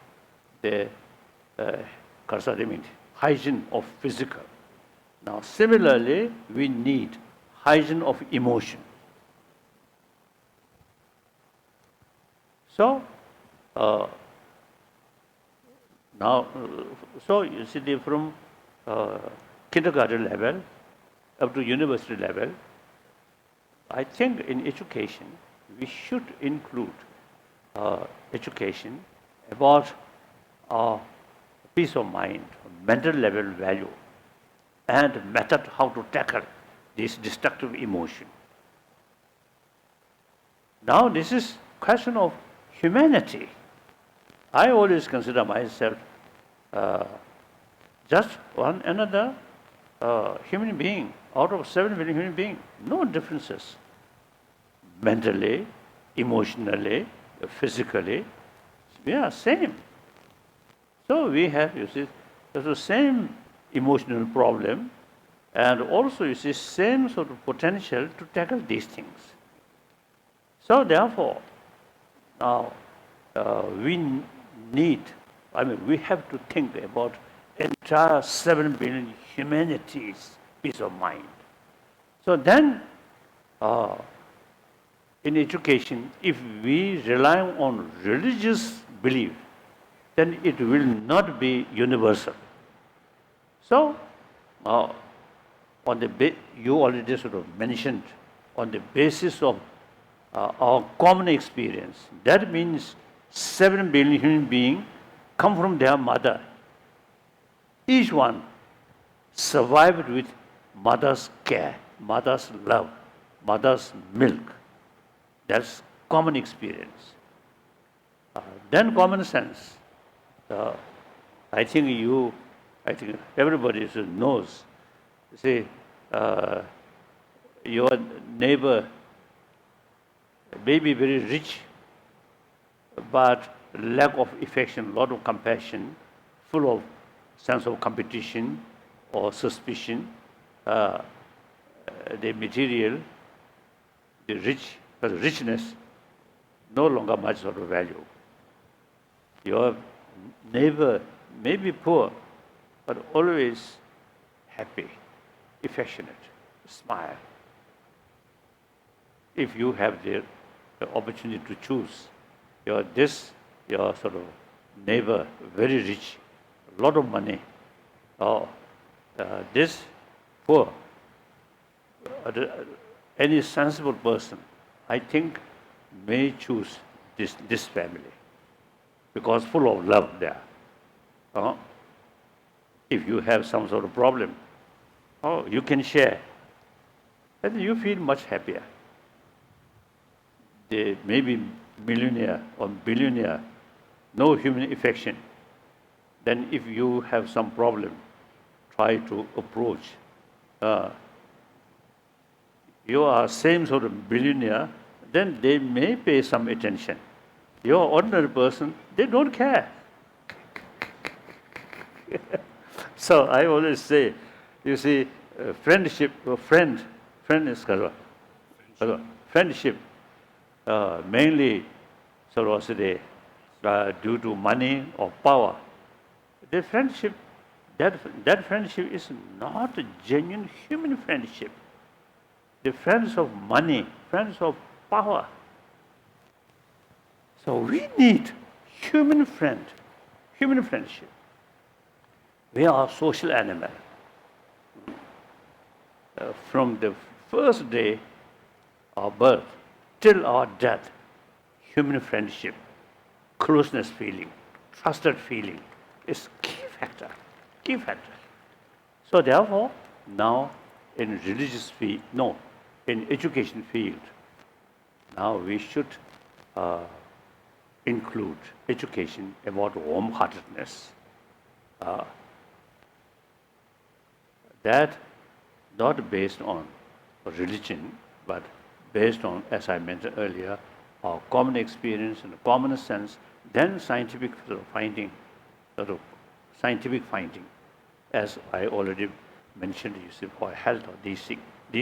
the hygiene of physical. Now similarly, we need hygiene of emotion. So now, so you see, from kindergarten level up to university level, I think in education we should include education about peace of mind, mental level value, and method how to tackle this destructive emotion. Now this is question of humanity. I always consider myself just one another human being out of 7 billion human beings. No differences. Mentally, emotionally, physically, we are same. So we have, you see, the same emotional problem, and also you see same sort of potential to tackle these things. So therefore, now we have to think about entire 7 billion humanity's peace of mind. So then, in education, if we rely on religious belief, then it will not be universal. So, you already sort of mentioned, on the basis of our common experience, that means 7 billion human beings come from their mother. Each one survived with mother's care, mother's love, mother's milk. That's common experience. Then common sense. I think everybody knows. See, your neighbor may be very rich, but lack of affection, lot of compassion, full of sense of competition or suspicion. The material, the richness, no longer much sort of value. Your neighbor may be poor, but always happy, affectionate, smile. If you have the opportunity to choose, your sort of neighbor, very rich, a lot of money, or this poor, any sensible person, I think, may choose this family because full of love there. If you have some sort of problem, you can share, and you feel much happier. They may be millionaire or billionaire, no human affection. Then if you have some problem, try to approach. You are same sort of billionaire, then they may pay some attention. You're an ordinary person, they don't care. So I always say, you see, friendship, friend is friendship, mainly sort of say, due to money or power. The friendship, that friendship is not a genuine human friendship. The friends of money, friends of power. So we need human friendship. We are a social animal. From the first day of birth till our death, human friendship, closeness feeling, trusted feeling is key factor. So therefore, now in religious field, in education field, now we should include education about warm-heartedness. That not based on religion, but based on, as I mentioned earlier, our common experience and common sense, then scientific finding, as I already mentioned, you see, for health or these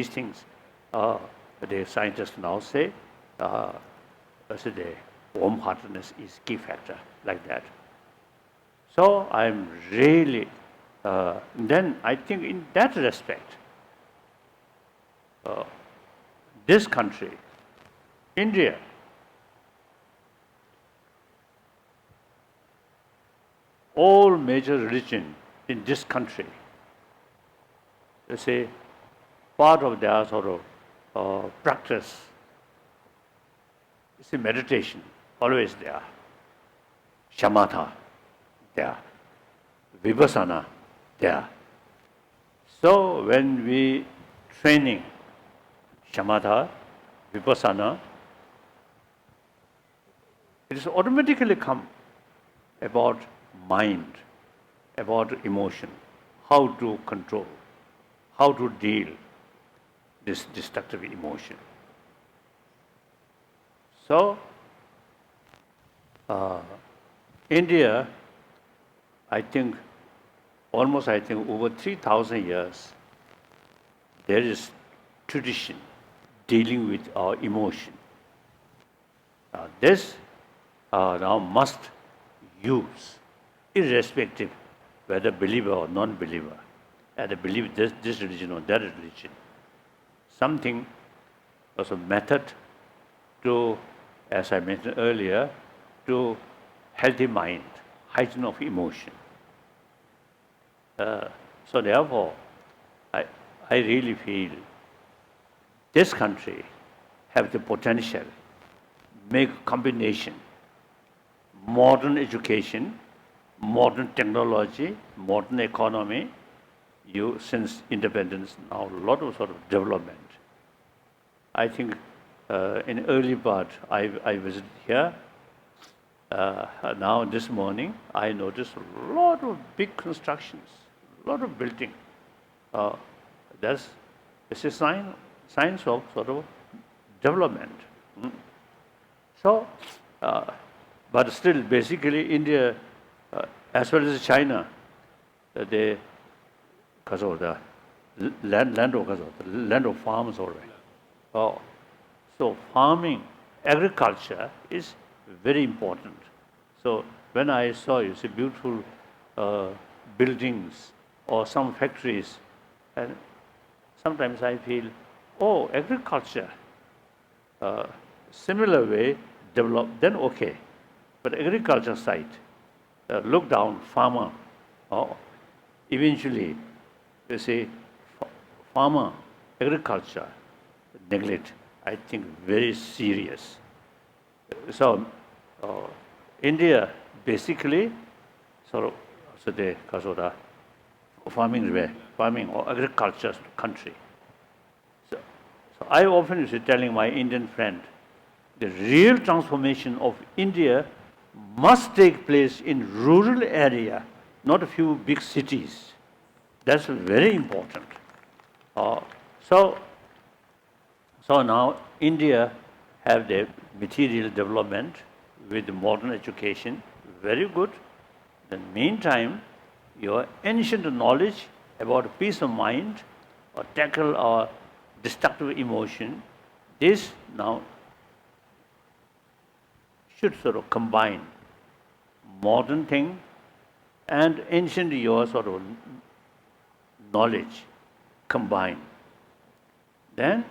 things, the scientists now say, the warm-heartedness is key factor, like that. So I'm really, then I think in that respect, this country, India, all major religion in this country, they say, part of their sort of practice is meditation, always there. Shamatha, there. Vipassana, there. So when we training Shamatha, Vipassana, it is automatically come about mind, about emotion, how to control, how to deal this destructive emotion. So, India, I think, almost over 3,000 years, there is tradition dealing with our emotion. This now must use, irrespective whether believer or non-believer, either believe this religion or that religion. Something was a method to, as I mentioned earlier, to healthy mind, hygiene of emotion. So therefore, I really feel this country have the potential, make a combination, modern education, modern technology, modern economy, since independence, now a lot of sort of development. I think in early part, I visited here. Now this morning, I noticed a lot of big constructions, a lot of building. It's a signs of sort of development. So, but still, basically, India, as well as China, they, because of the land of farms already. So farming, agriculture is very important. So when I saw, you see, beautiful buildings or some factories, and sometimes I feel, oh, agriculture, similar way developed, then okay. But agriculture side, look down, farmer, eventually, you see, farmer, agriculture, neglect, I think very serious. So, India basically, so they, because of the farming or agriculture country. So I often used to telling my Indian friend, the real transformation of India must take place in rural area, not a few big cities. That's very important. So now India have the material development with modern education, very good. In the meantime, your ancient knowledge about peace of mind or tackle our destructive emotion, this now should sort of combine modern thing and ancient your sort of knowledge combined. Then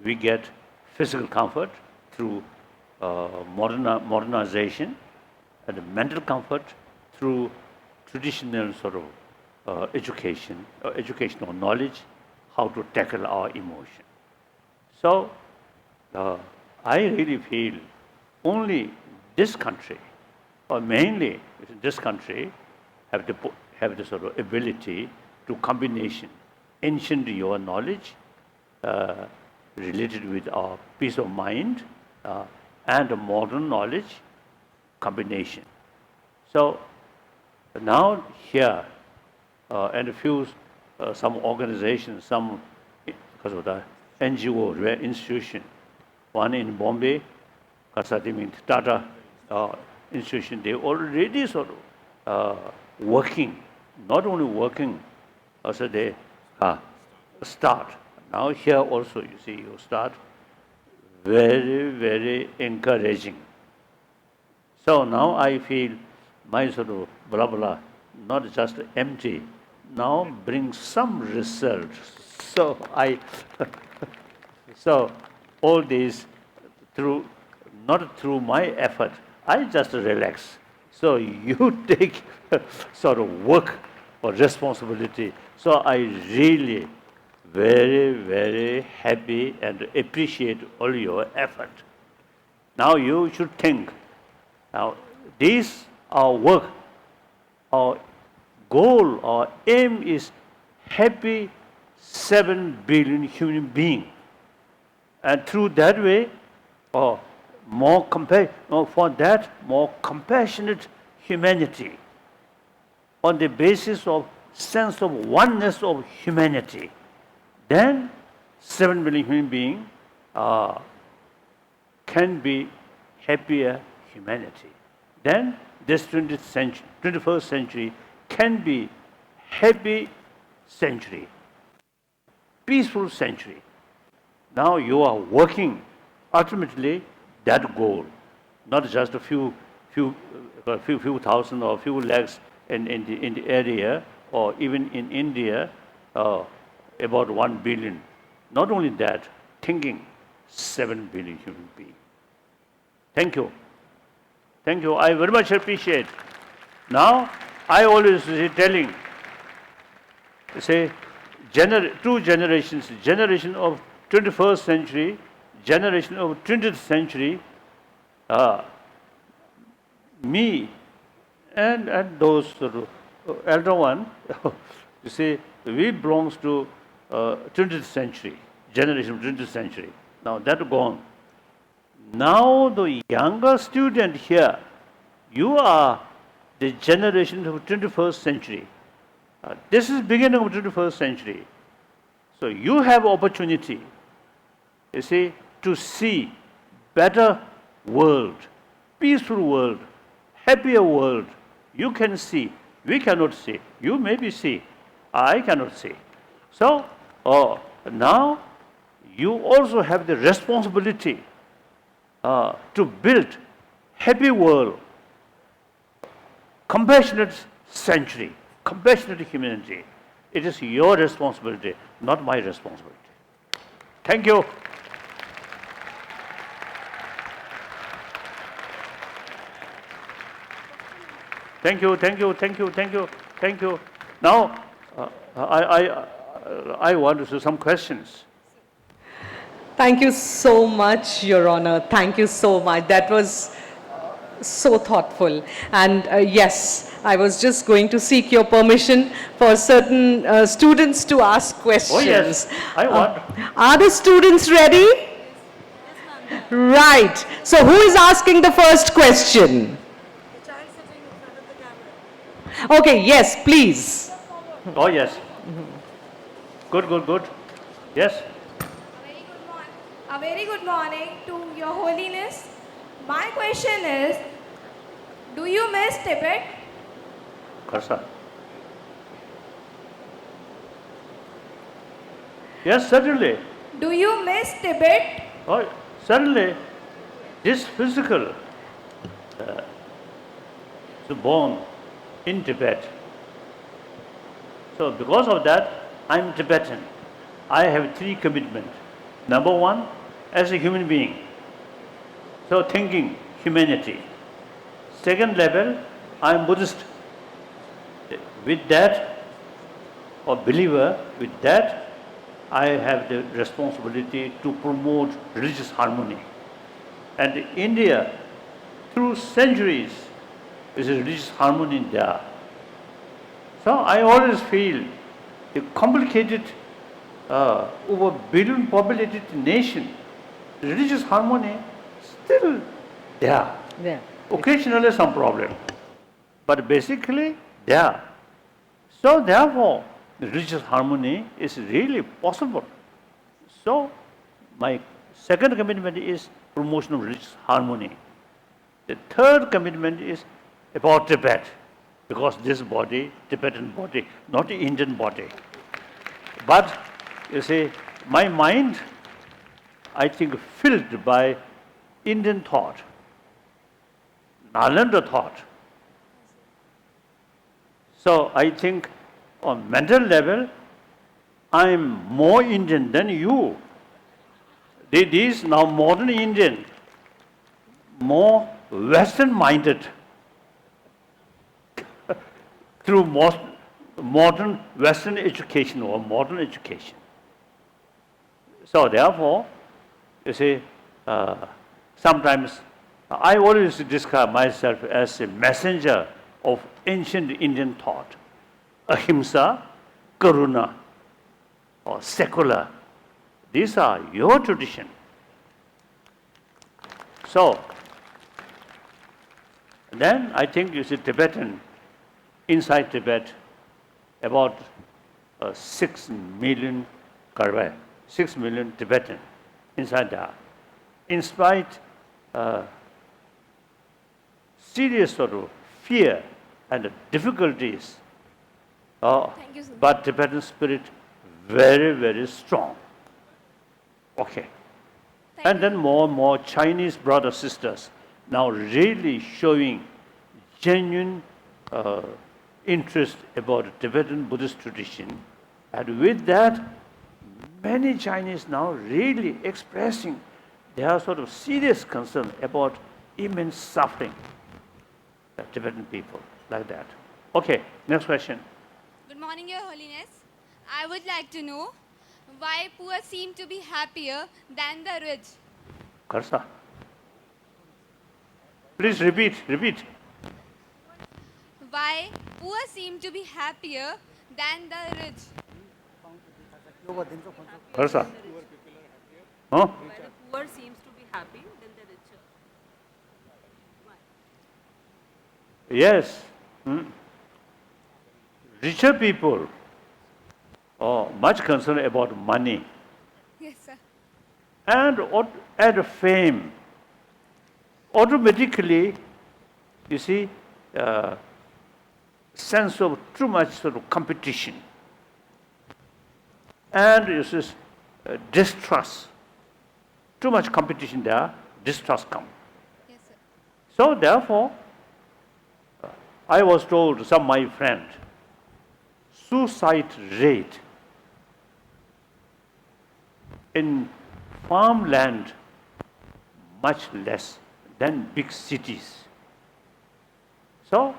we get physical comfort through modernization, and mental comfort through traditional sort of educational knowledge, how to tackle our emotion. So I really feel only this country, or mainly this country, have the sort of ability to combination ancient your knowledge related with our peace of mind and modern knowledge combination. So now here and a few some organizations, some because of the NGO institution, one in Bombay, Kasati means Tata institution, they already sort of working, not only working, also they start. Now here also, you see, you start very, very encouraging. So now I feel my sort of blah blah, not just empty, now bring some result. So so all these through, not through my effort, I just relax. So you take sort of work or responsibility. So I really very, very happy and appreciate all your effort. Now you should think, now this our work, our goal, our aim is happy 7 billion human beings. And through that way, for that, more compassionate humanity on the basis of sense of oneness of humanity. Then 7 billion human beings can be happier humanity. Then this 21st century can be happy century, peaceful century. Now you are working ultimately that goal, not just a few thousand or few lakhs in the area, or even in India, about 1 billion. Not only that, thinking 7 billion human beings. Thank you. Thank you. I very much appreciate. Now, I always telling, say, two generations, generation of 21st century, generation of 20th century, me and those elder one, you see, we belongs to 20th century, generation of 20th century. Now that gone. Now the younger student here, you are the generation of 21st century. This is beginning of 21st century. So you have opportunity, you see, to see better world, peaceful world, happier world. You can see, we cannot see. You maybe see, I cannot see. So now you also have the responsibility to build happy world, compassionate century, compassionate humanity. It is your responsibility, not my responsibility. Thank you. Thank you, thank you, thank you, thank you, thank you. Now, I want to ask some questions. Thank you so much, Your Honor. Thank you so much. That was so thoughtful. And yes, I was just going to seek your permission for certain students to ask questions. Oh yes, I want. Are the students ready? Right. So who is asking the first question? Okay, yes, please. Oh yes. Good, good, good. Yes. A very good morning to Your Holiness. My question is, do you miss Tibet? Karsa. Yes, certainly. Do you miss Tibet? Oh, certainly. This physical is born in Tibet. So because of that, I'm Tibetan. I have three commitments. Number one, as a human being, so thinking humanity. Second level, I'm Buddhist. With that, or believer, with that, I have the responsibility to promote religious harmony. And India, through centuries, is a religious harmony there. So I always feel the complicated, over billion populated nation, religious harmony still there. Yeah. Occasionally some problem, but basically there. So therefore, religious harmony is really possible. So my second commitment is promotion of religious harmony. The third commitment is about Tibet, because this body, Tibetan body, not the Indian body. But you see, my mind, I think, filled by Indian thought, Nalanda thought. So I think on mental level, I'm more Indian than you. These now modern Indian, more Western minded through modern Western education or modern education. So therefore, you see, sometimes I always describe myself as a messenger of ancient Indian thought. Ahimsa, Karuna, or secular. These are your tradition. So, then I think you see Tibetan, inside Tibet, about 6 million Karwai, 6 million Tibetan inside there. In spite serious sort of fear and difficulties, Thank you, sir. but Tibetan spirit very, very strong. Okay. And then more and more Chinese brothers, sisters now really showing genuine interest about Tibetan Buddhist tradition. And with that, many Chinese now really expressing their sort of serious concern about immense suffering of Tibetan people, like that. Okay, next question. Good morning, Your Holiness. I would like to know why poor seem to be happier than the rich. Karsa. Please repeat, repeat. Why poor seem to be happier than the rich. Karsa. Huh? Where the poor seems to be happy, then the richer. Yes. Richer people are much concerned about money Yes, sir. and fame. Automatically, you see, sense of too much sort of competition and distrust. Too much competition there, distrust comes. Yes, sir. So therefore, I was told, some my friend, suicide rate in farmland much less than big cities. So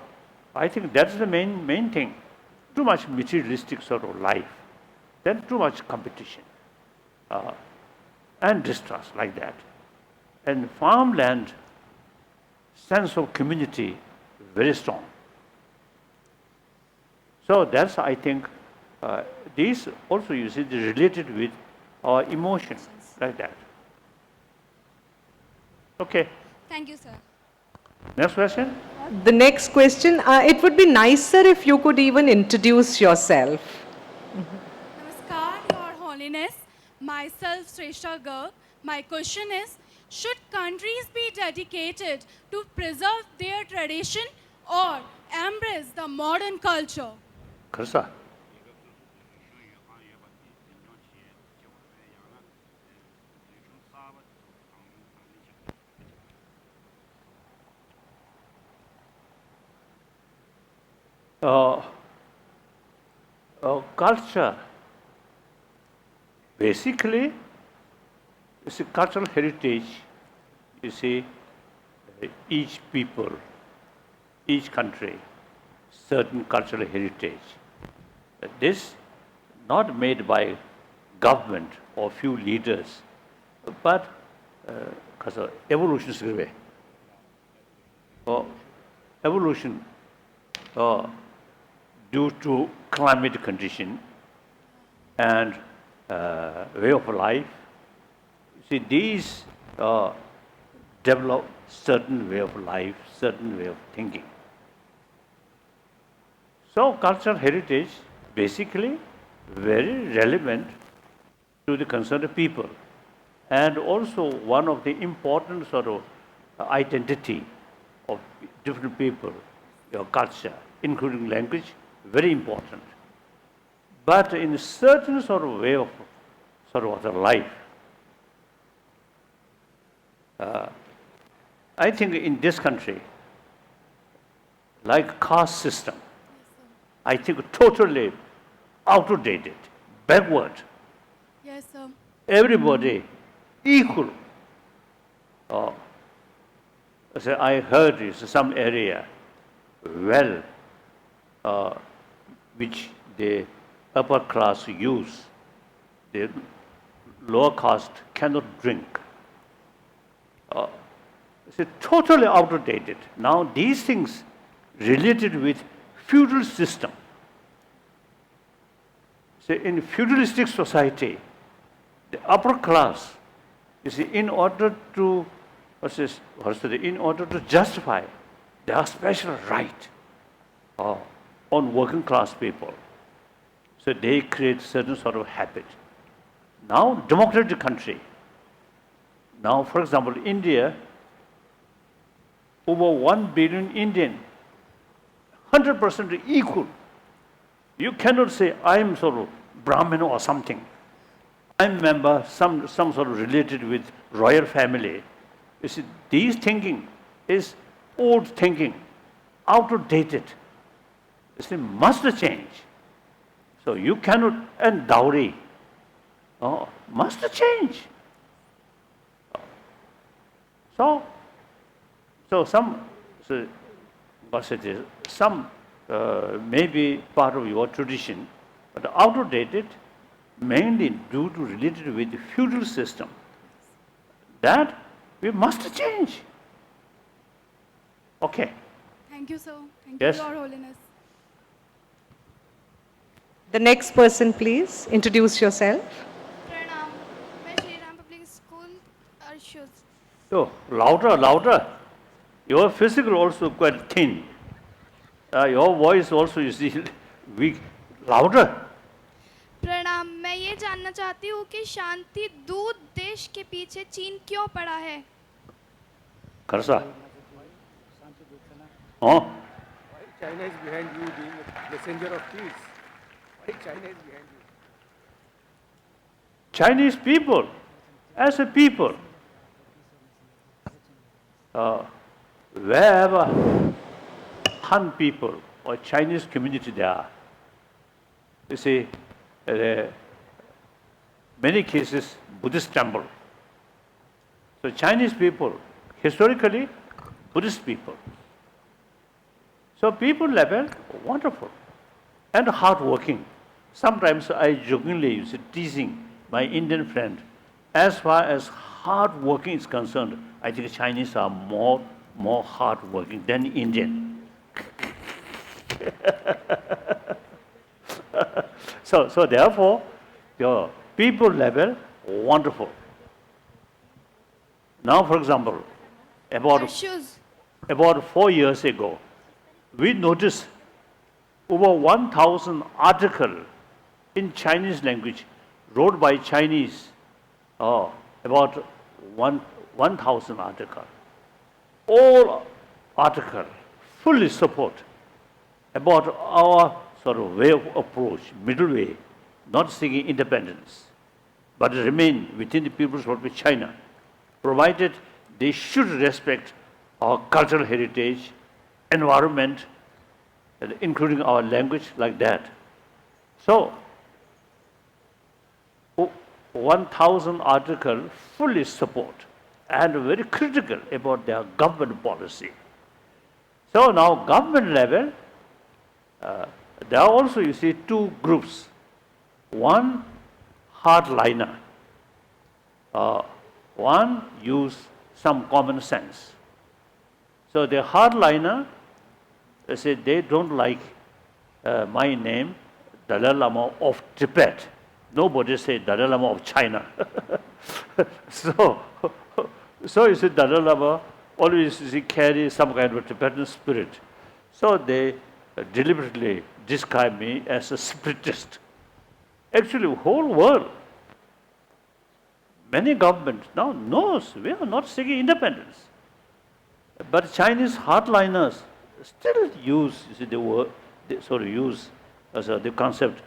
I think that's the main thing. Too much materialistic sort of life, then too much competition and distrust like that. And farmland, sense of community, very strong. So that's, I think, these also you see related with our emotion, like that. Okay, Thank you, sir. next question. The next question, it would be nicer if you could even introduce yourself. Namaskar, Your Holiness. Myself, Sreshta Garg. My question is, should countries be dedicated to preserve their tradition or embrace the modern culture? Karsa. Culture, basically, it's a cultural heritage. You see, each people, each country, certain cultural heritage. This not made by government or few leaders, but evolution is the way. Evolution due to climate condition and way of life. See, these develop certain way of life, certain way of thinking. So cultural heritage basically very relevant to the concerned people, and also one of the important sort of identity of different people, your culture, including language, very important. But in a certain sort of way of their life, I think in this country, like caste system, I think totally outdated, backward. Yes, sir. Everybody equal. So I heard is some area, well, which the upper class use, the lower caste cannot drink. It's totally outdated. Now these things related with feudal system. So in feudalistic society, the upper class, you see, in order to justify their special right on working class people, so they create certain sort of habit. Now, democratic country. Now, for example, India, over 1 billion Indian, 100% equal. You cannot say, I am sort of Brahmin or something. I'm member, some sort of related with royal family. You see, these thinking is old thinking, outdated. You see, must change. So you cannot, and dowry, must change. So some may be part of your tradition, but outdated, mainly due to related with the feudal system. That we must change. Okay. Thank you, sir. Thank Yes. you, Your Holiness. The next person, please, introduce yourself. Pranam. मैं Shri Ram public school अर्शुज. Oh, louder, louder. Your physical also quite thin. Your voice also you see weak. Louder. प्रणाम. मैं ये जानना चाहती हूँ कि शांति दूत देश के पीछे चीन क्यों पड़ा है? Karsa. Oh. Why China is behind you being a messenger of peace? Why China is behind you? Chinese people, as a people, wherever Han people or Chinese community there are, you see, many cases Buddhist temple. So Chinese people, historically Buddhist people. So people level wonderful and hardworking. Sometimes I jokingly use teasing my Indian friend. As far as hard working is concerned, I think Chinese are more hard working than Indian. so therefore, your people level wonderful. Now, for example, about 4 years ago, we noticed over 1,000 articles in Chinese language wrote by Chinese, about 1,000 articles. All articles fully support about our sort of way of approach, middle way, not seeking independence, but remain within the People's Republic of China, provided they should respect our cultural heritage, environment, including our language like that. So, 1,000 articles fully support and very critical about their government policy. So now government level, there are also, you see, two groups. One, hardliner. One use some common sense. So the hardliner, they say they don't like my name, Dalai Lama of Tibet. Nobody say Dalai Lama of China. so you see Dalai Lama always carry some kind of Tibetan spirit. So they deliberately describe me as a spiritist. Actually, whole world, many governments now knows we are not seeking independence. But Chinese hardliners still use, you see, the word, they sort of use as the concept,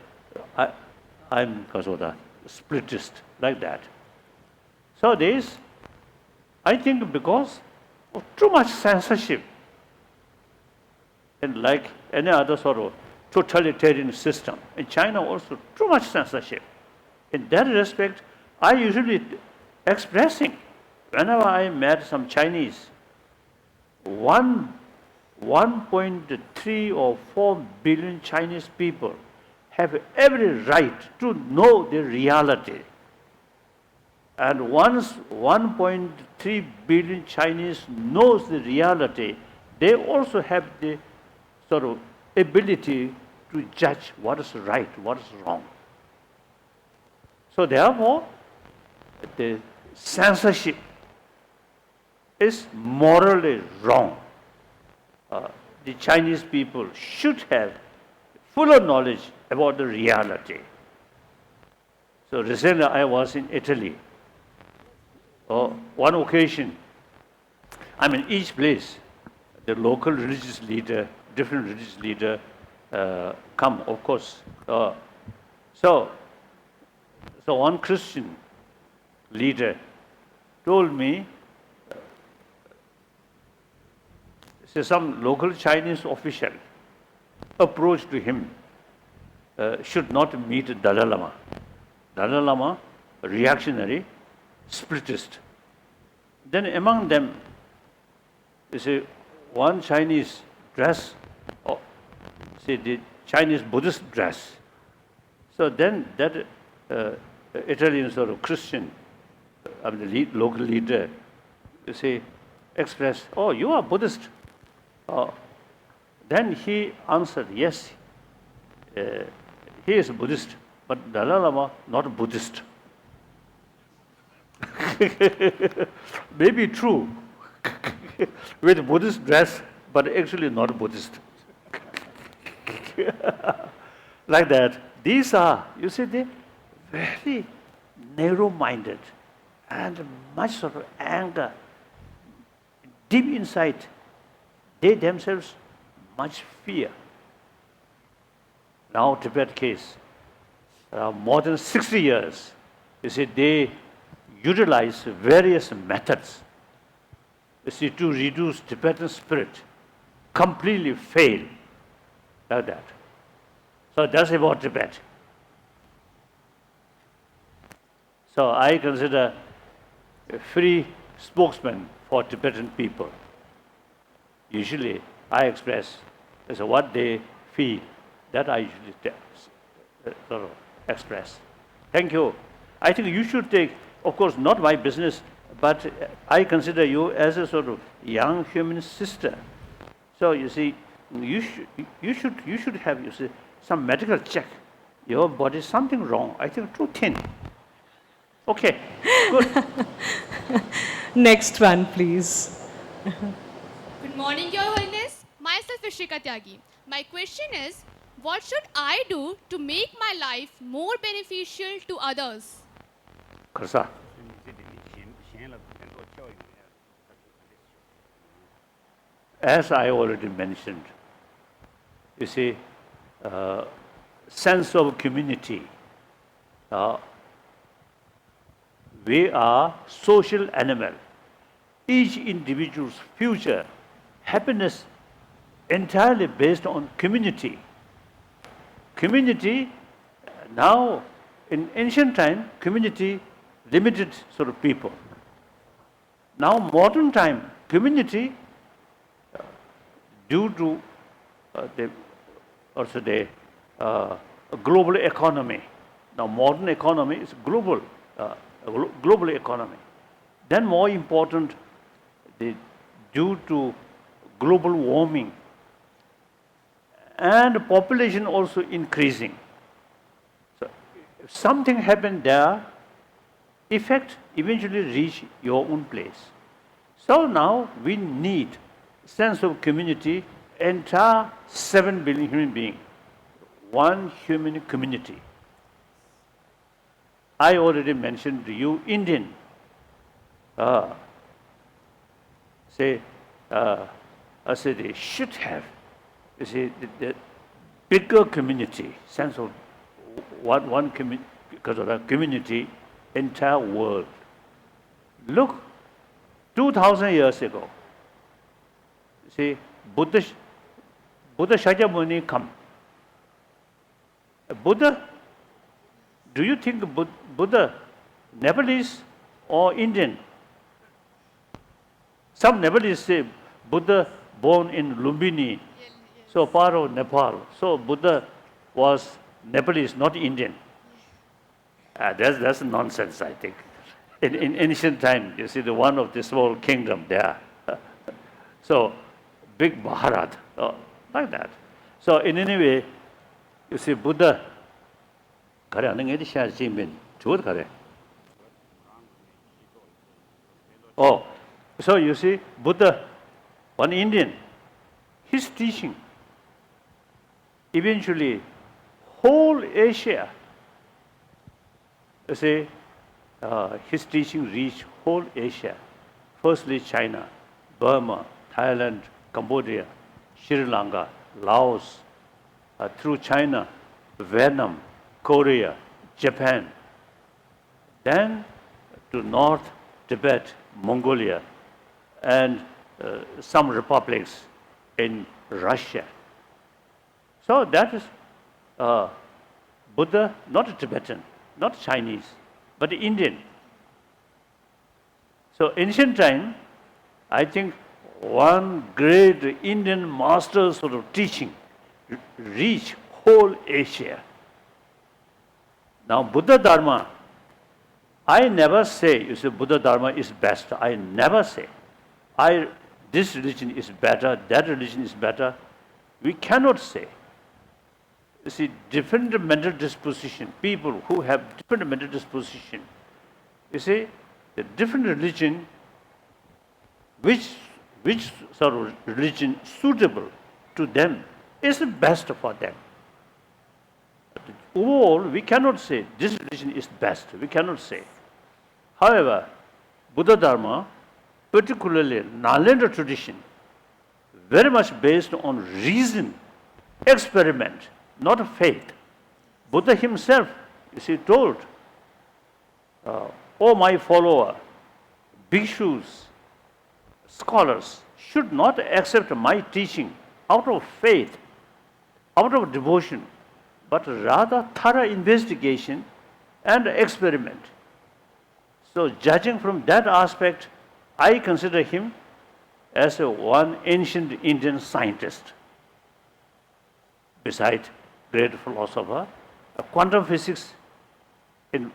I'm a spiritist, like that. So this, I think because of too much censorship, and like any other sort of totalitarian system, in China also too much censorship. In that respect, I usually expressing, whenever I met some Chinese, 1.3 or 4 billion Chinese people have every right to know the reality. And once 1.3 billion Chinese knows the reality, they also have the sort of ability to judge what is right, what is wrong. So therefore, the censorship is morally wrong. The Chinese people should have fuller knowledge about the reality. So recently I was in Italy. One occasion, I mean each place, the local religious leader, different religious leader come, of course. So one Christian leader told me, some local Chinese official approached to him, should not meet Dalai Lama. Dalai Lama, reactionary, spiritist. Then among them, you see, one Chinese dress, say the Chinese Buddhist dress. So then that Italian sort of Christian, I mean the local leader, you see, expressed, oh, you are Buddhist. Then he answered, yes, he is Buddhist, but Dalai Lama not Buddhist. Maybe true, with Buddhist dress, but actually not Buddhist. Like that. These are, you see, they very narrow-minded and much sort of anger. Deep inside, they themselves much fear. Now Tibet case, more than 60 years, you see, they utilize various methods, you see, to reduce Tibetan spirit, completely fail, like that. So that's about Tibet. So I consider a free spokesman for Tibetan people. Usually I express as what they feel, that I usually sort of express. Thank you. I think you should take, of course, not my business, but I consider you as a sort of young human sister. So you see, you should have, you see, some medical check. Your body is something wrong. I think too thin. Okay, good. Next one, please. Good morning, Your Holiness. Myself is Shrika Tyagi. My question is, what should I do to make my life more beneficial to others? Karsa. As I already mentioned, you see, sense of community. We are social animal. Each individual's future, happiness, entirely based on community. Community, now in ancient time, community limited sort of people. Now modern time, community, due to the global economy. Now modern economy is global economy. Then more important, due to global warming and population also increasing. So if something happened there, effect eventually reach your own place. So now we need sense of community, entire 7 billion human beings, one human community. I already mentioned to you, Indian. I say they should have, you see, the bigger community, sense of one community, because of that community, entire world. Look, 2,000 years ago, you see, Buddha Shakyamuni come. Buddha, do you think Buddha Nepalese or Indian? Some Nepalese say Buddha born in Lumbini, so part of Nepal. So Buddha was Nepalese, not Indian. That's nonsense, I think. In ancient time, you see, the one of the small kingdom there. So big Bharat, like that. So in any way, you see, Buddha. Oh, so you see, Buddha, one Indian, his teaching, eventually, whole Asia, you see, his teaching reached whole Asia. Firstly, China, Burma, Thailand, Cambodia, Sri Lanka, Laos, through China, Vietnam, Korea, Japan, then to North Tibet, Mongolia, and some republics in Russia. So that is Buddha, not a Tibetan, not Chinese, but Indian. So ancient time, I think one great Indian master sort of teaching reached whole Asia. Now Buddha Dharma, I never say, you say Buddha Dharma is best. I never say, this religion is better, that religion is better. We cannot say. you see, different mental disposition, people who have different mental disposition, you see, the different religion, which sort of religion suitable to them is the best for them. Overall, we cannot say this religion is best. We cannot say. However, Buddha Dharma, particularly Nalanda tradition, very much based on reason, experiment, not faith. Buddha himself, you see, told, "O my follower, bhikshus, scholars should not accept my teaching out of faith, out of devotion, but rather thorough investigation and experiment." So judging from that aspect, I consider him as one ancient Indian scientist. Besides great philosopher, quantum physics in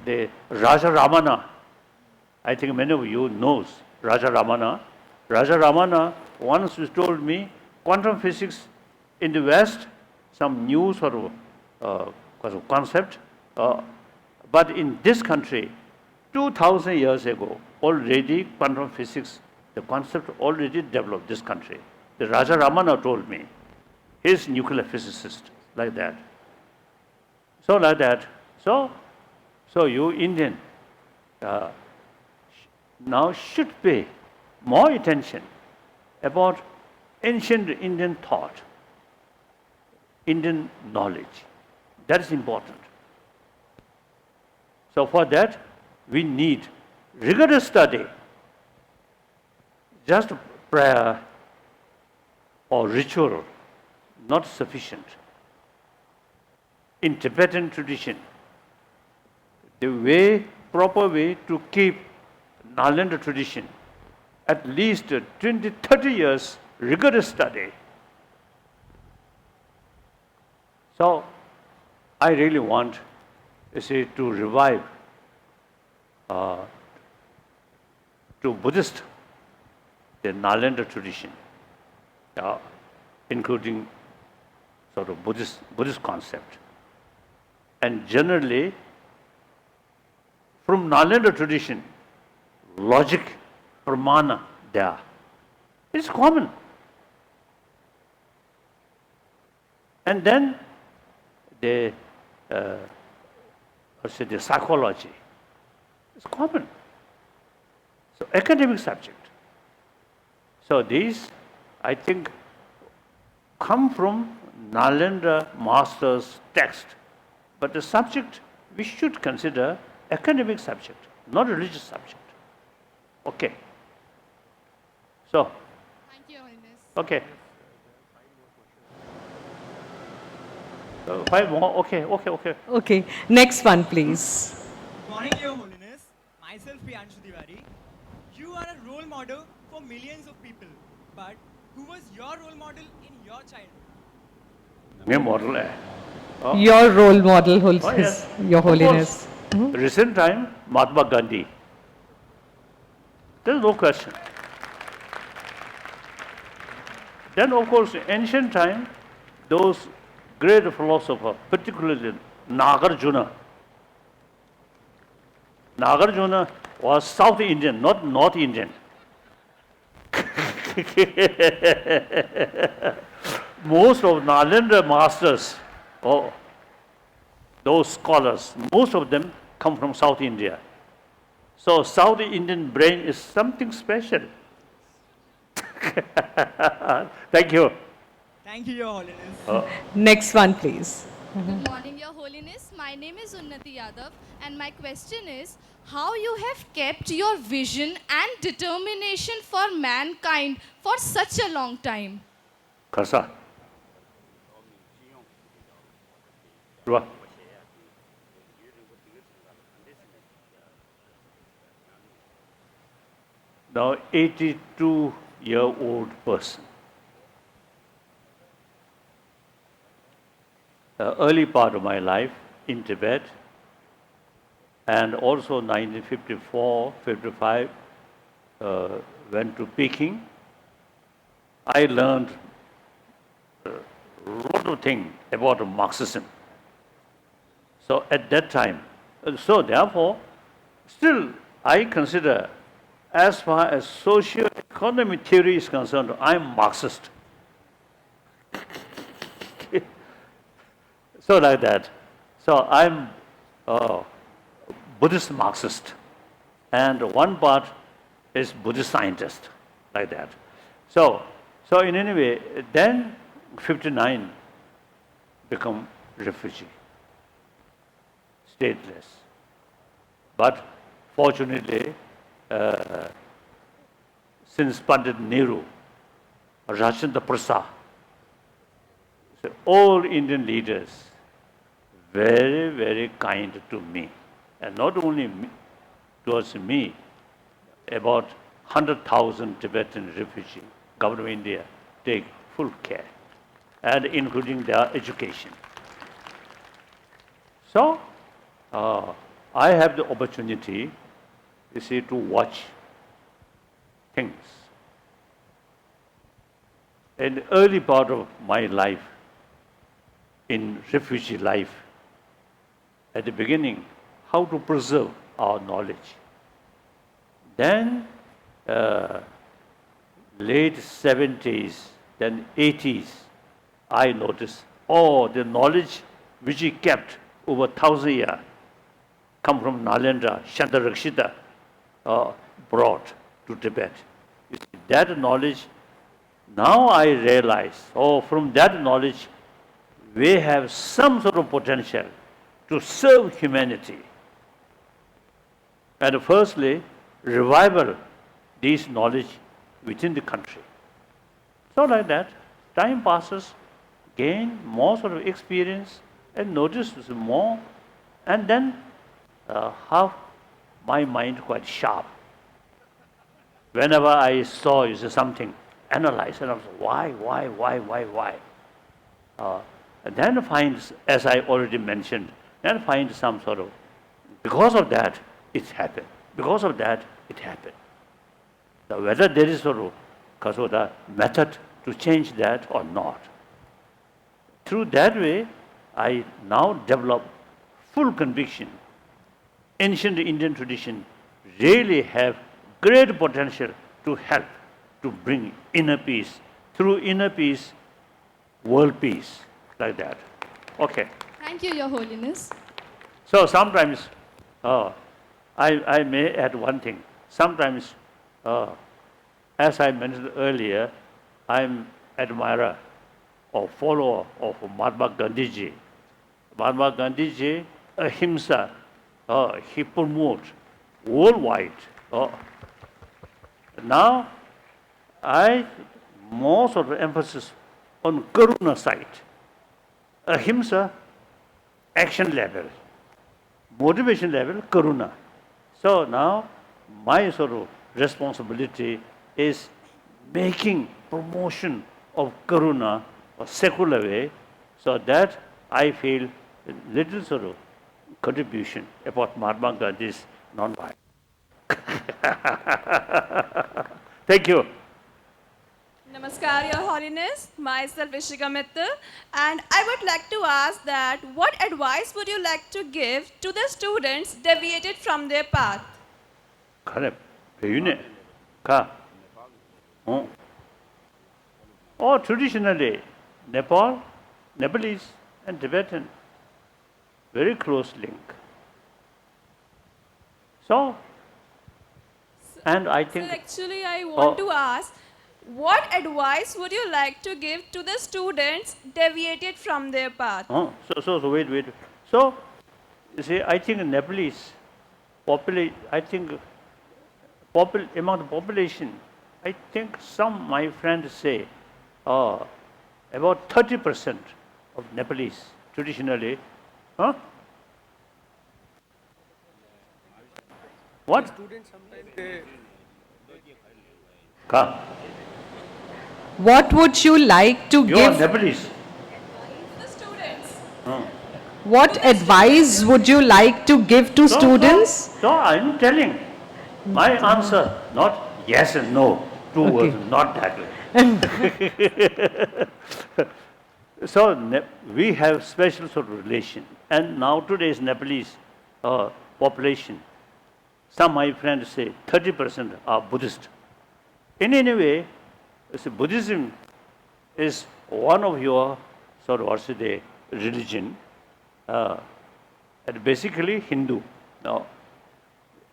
the Raja Ramana, I think many of you knows Raja Ramana. Raja Ramana once told me, quantum physics in the West, some new sort of concept, but in this country, 2000 years ago, already quantum physics, the concept already developed this country. The Raja Ramana told me, he's nuclear physicist, like that. So like that, so you Indian now should pay more attention about ancient Indian thought, Indian knowledge. That is important. So for that, we need rigorous study. Just prayer or ritual, not sufficient. In Tibetan tradition, the proper way to keep Nalanda tradition, at least 20, 30 years rigorous study. So I really want, you see, to revive to Buddhist, the Nalanda tradition, including sort of Buddhist concept. And generally, from Nalanda tradition, logic, pramana, there. It's common. And then the psychology. It's common. So academic subject. So these, I think, come from Nalanda master's text. But the subject, we should consider academic subject, not religious subject. Okay. So. Thank you, Your Holiness. Okay. 5 more. Okay. Okay, next one, please. Good morning, Your Holiness. Myself, Priyanshu Tiwari. You are a role model for millions of people. But who was your role model in your childhood? My model. Your role model, Yes. Your Holiness. Recent time, Mahatma Gandhi. There is no question. Then, of course, ancient time, those great philosophers, particularly Nagarjuna. Nagarjuna was South Indian, not North Indian. Most of Nalanda masters, those scholars, most of them come from South India. So South Indian brain is something special. Thank you. Thank you, Your Holiness. Next one, please. Good morning, Your Holiness. My name is Unnati Yadav, and my question is, how you have kept your vision and determination for mankind for such a long time? Kasa. Now, 82-year-old person. Early part of my life in Tibet, and also 1954, 55, went to Peking. I learned a lot of things about Marxism. So at that time, so therefore, still I consider, as far as socio-economic theory is concerned, I'm Marxist. So like that. So I'm Buddhist Marxist, and one part is Buddhist scientist, like that. So in any way, then 59 become refugee, stateless. But fortunately, since Pandit Nehru, Rajendra Prasad, so all Indian leaders, very, very kind to me. And not only me, towards me, about 100,000 Tibetan refugees, government of India take full care, and including their education. So, I have the opportunity, you see, to watch things. In the early part of my life, in refugee life, at the beginning, how to preserve our knowledge. Then, late 70s, then 80s, I noticed, the knowledge which he kept over 1,000 years come from Nalanda, Shantarakshita, brought to Tibet. You see, that knowledge, now I realize, from that knowledge, we have some sort of potential to serve humanity. And firstly, revival this knowledge within the country. So like that, time passes, gain more sort of experience, and notice more, and then have my mind quite sharp. Whenever I saw something, analyze, and I was why? And then find, as I already mentioned, then find some sort of, because of that, it happened. Because of that, it happened. So whether there is sort of the method to change that or not. Through that way, I now develop full conviction. Ancient Indian tradition really have great potential to help to bring inner peace. Through inner peace, world peace, like that. Okay. Thank you, Your Holiness. So sometimes, I may add one thing. Sometimes, as I mentioned earlier, I'm admirer or follower of Mahatma Gandhi ji. Mahatma Gandhi ji, ahimsa, he promotes worldwide. Now, I more sort of emphasis on karuna side. Ahimsa, action level. Motivation level, karuna. So now, my sort of responsibility is making promotion of karuna a secular way, so that I feel a little sort of contribution about Mahatma Gandhi's non-violence. Thank you. Namaskar, Your Holiness. Myself, Vishika Mittal. And I would like to ask that what advice would you like to give to the students deviated from their path? Correct. Oh, traditionally, Nepalese and Tibetan, very close link. So, and I think... So actually, I want to ask, what advice would you like to give to the students deviated from their path? So wait. So, you see, I think Nepalese, among the population, I think some, my friends say, about 30% of Nepalese, traditionally, What? Students sometimes What would you like to You give? are Nepalese. The students. What advice would you like to give to students? So I'm telling. My answer, not yes and no. Two words, not that way. So we have special sort of relation. And now today's Nepalese population, some my friends say 30% are Buddhist. In any way, Buddhism is one of your sort of what's the religion, and basically Hindu. Now,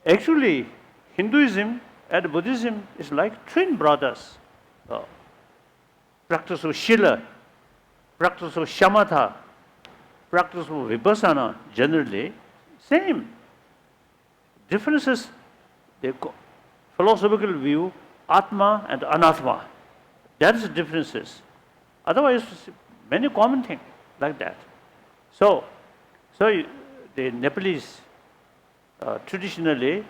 actually, Hinduism and Buddhism is like twin brothers. Practice of Shila, practice of Shamatha, practice of Vipassana, generally, same. Differences, the philosophical view, Atma and Anatma. That's the differences. Otherwise, many common things like that. So the Nepalese, traditionally,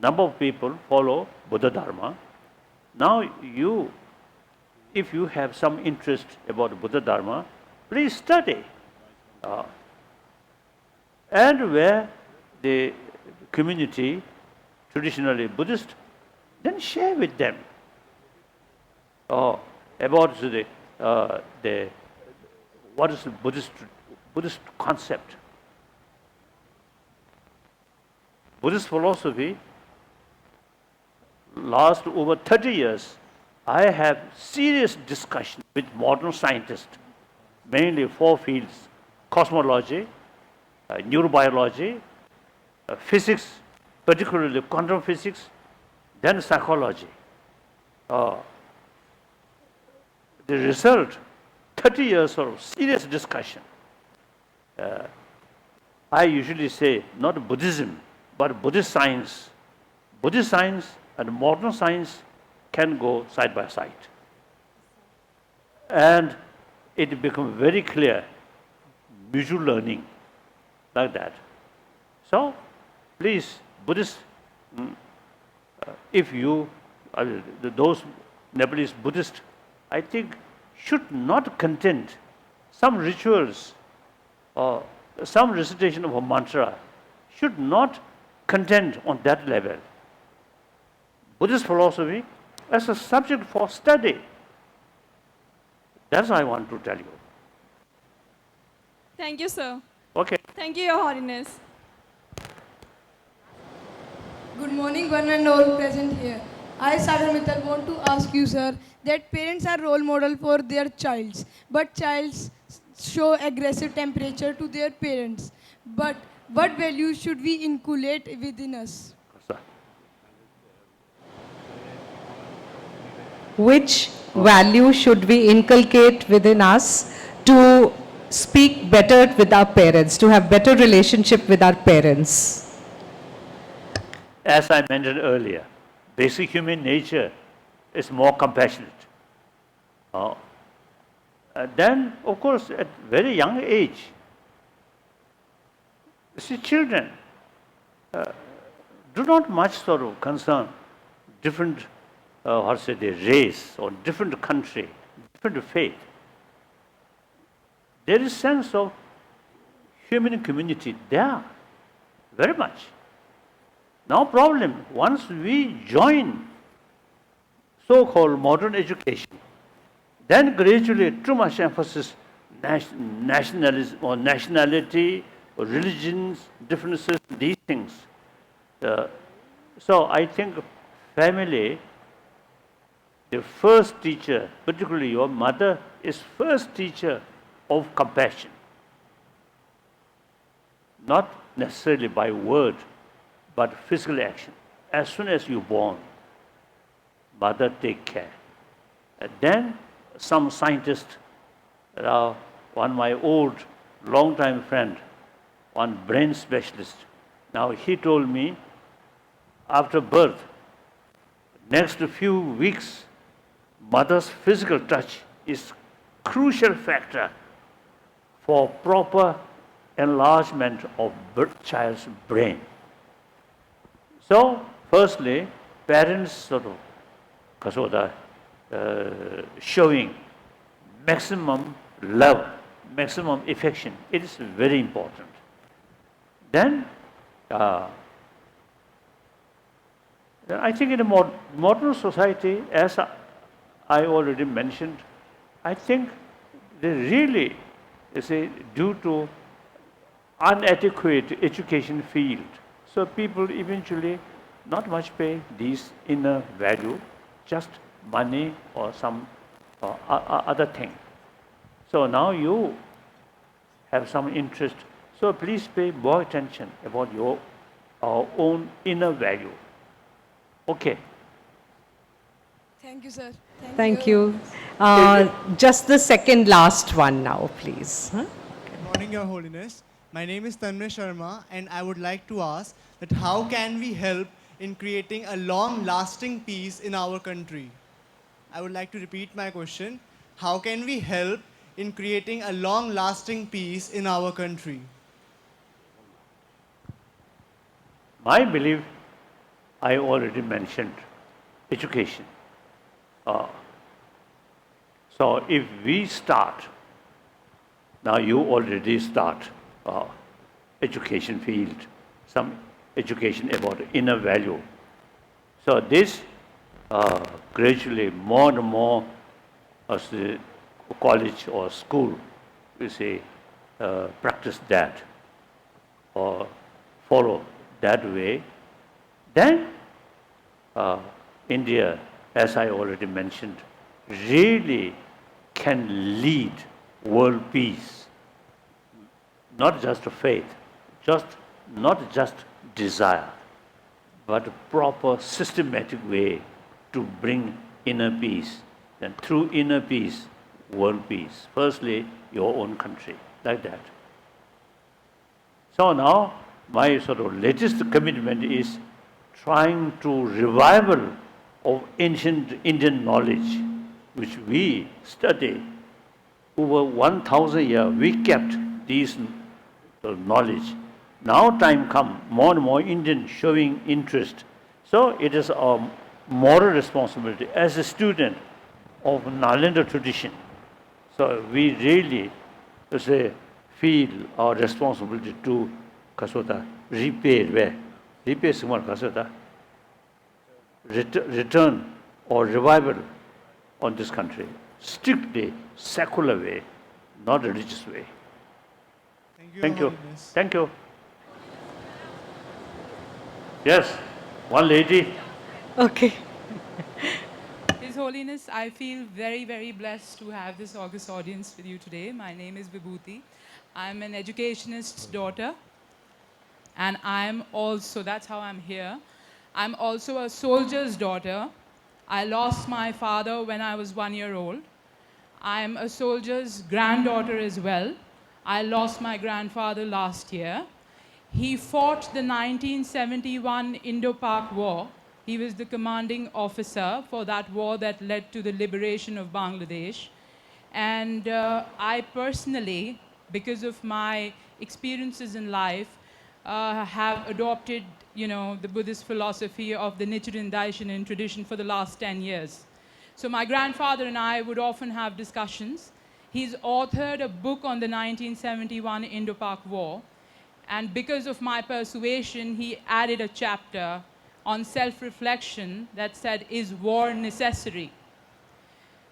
number of people follow Buddha Dharma. Now if you have some interest about Buddha Dharma, please study. And where the community, traditionally Buddhist, then share with them about the what is the Buddhist concept. Buddhist philosophy, last over 30 years, I have serious discussion with modern scientists, mainly 4 fields: cosmology, neurobiology, physics, particularly quantum physics, then psychology. The result, 30 years of serious discussion. I usually say not Buddhism, but Buddhist science. Buddhist science and modern science can go side by side. And it becomes very clear, mutual learning, like that. So, please, Buddhists, if you, those Nepalese Buddhists, I think should not content some rituals or some recitation of a mantra, should not contend on that level. Buddhist philosophy as a subject for study. That's what I want to tell you. Thank you, sir. Okay. Thank you, Your Holiness. Good morning, one and all present here. I, Sagar Mittal, want to ask you, sir, that parents are role model for their childs, but childs show aggressive temperature to their parents. But what values should we inculcate within us? Which value should we inculcate within us to speak better with our parents, to have better relationship with our parents? As I mentioned earlier, basic human nature is more compassionate. Then, of course, at very young age, see, children do not much sort of concern different, race or different country, different faith. There is sense of human community there, very much. Now problem, once we join so-called modern education, then gradually too much emphasis nationalism or nationality or religions, differences, these things. So I think family, the first teacher, particularly your mother, is first teacher of compassion. Not necessarily by word, but physical action. As soon as you're born, mother take care. And then some scientist, one my old, long-time friend, one brain specialist, now he told me, after birth, next few weeks, mother's physical touch is crucial factor for proper enlargement of child's brain. So, firstly, parents sort of showing maximum love, maximum affection. It is very important. Then, I think in a modern society, as I already mentioned, I think they really, you see, due to inadequate education field. So people eventually not much pay these inner value, just money or some other thing. So now you have some interest. So please pay more attention about your own inner value. Okay. Thank you, sir. Thank you. Just the second last one now, please. Huh? Good morning, Your Holiness. My name is Tanmay Sharma, and I would like to ask that how can we help in creating a long-lasting peace in our country? I would like to repeat my question. How can we help in creating a long-lasting peace in our country? My belief, I already mentioned, education. So if we start, now you already start education field, some education about inner value. So this gradually more and more as the college or school, we say, practice that or follow that way, then India, as I already mentioned, really can lead world peace. Not just faith, not just desire, but a proper systematic way to bring inner peace. And through inner peace, world peace. Firstly, your own country, like that. So now, my sort of latest commitment is trying to revival of ancient Indian knowledge, which we study over 1,000 years. We kept these knowledge. Now time come, more and more Indians showing interest. So it is our moral responsibility as a student of Nalanda tradition. So we really, say, feel our responsibility to kasota repay sumar kasota, return or revival on this country, strictly secular way, not religious way. Thank you. Thank you. Yes, one lady. Okay. His Holiness, I feel very, very blessed to have this august audience with you today. My name is Vibhuti. I'm an educationist's daughter, and I'm also, that's how I'm here. I'm also a soldier's daughter. I lost my father when I was 1 year old. I'm a soldier's granddaughter as well. I lost my grandfather last year. He fought the 1971 Indo-Pak War. He was the commanding officer for that war that led to the liberation of Bangladesh. And I personally, because of my experiences in life, have adopted, the Buddhist philosophy of the Nichiren Daishonin tradition for the last 10 years. So my grandfather and I would often have discussions. He's authored a book on the 1971 Indo-Pak War. And because of my persuasion, he added a chapter on self-reflection that said, is war necessary?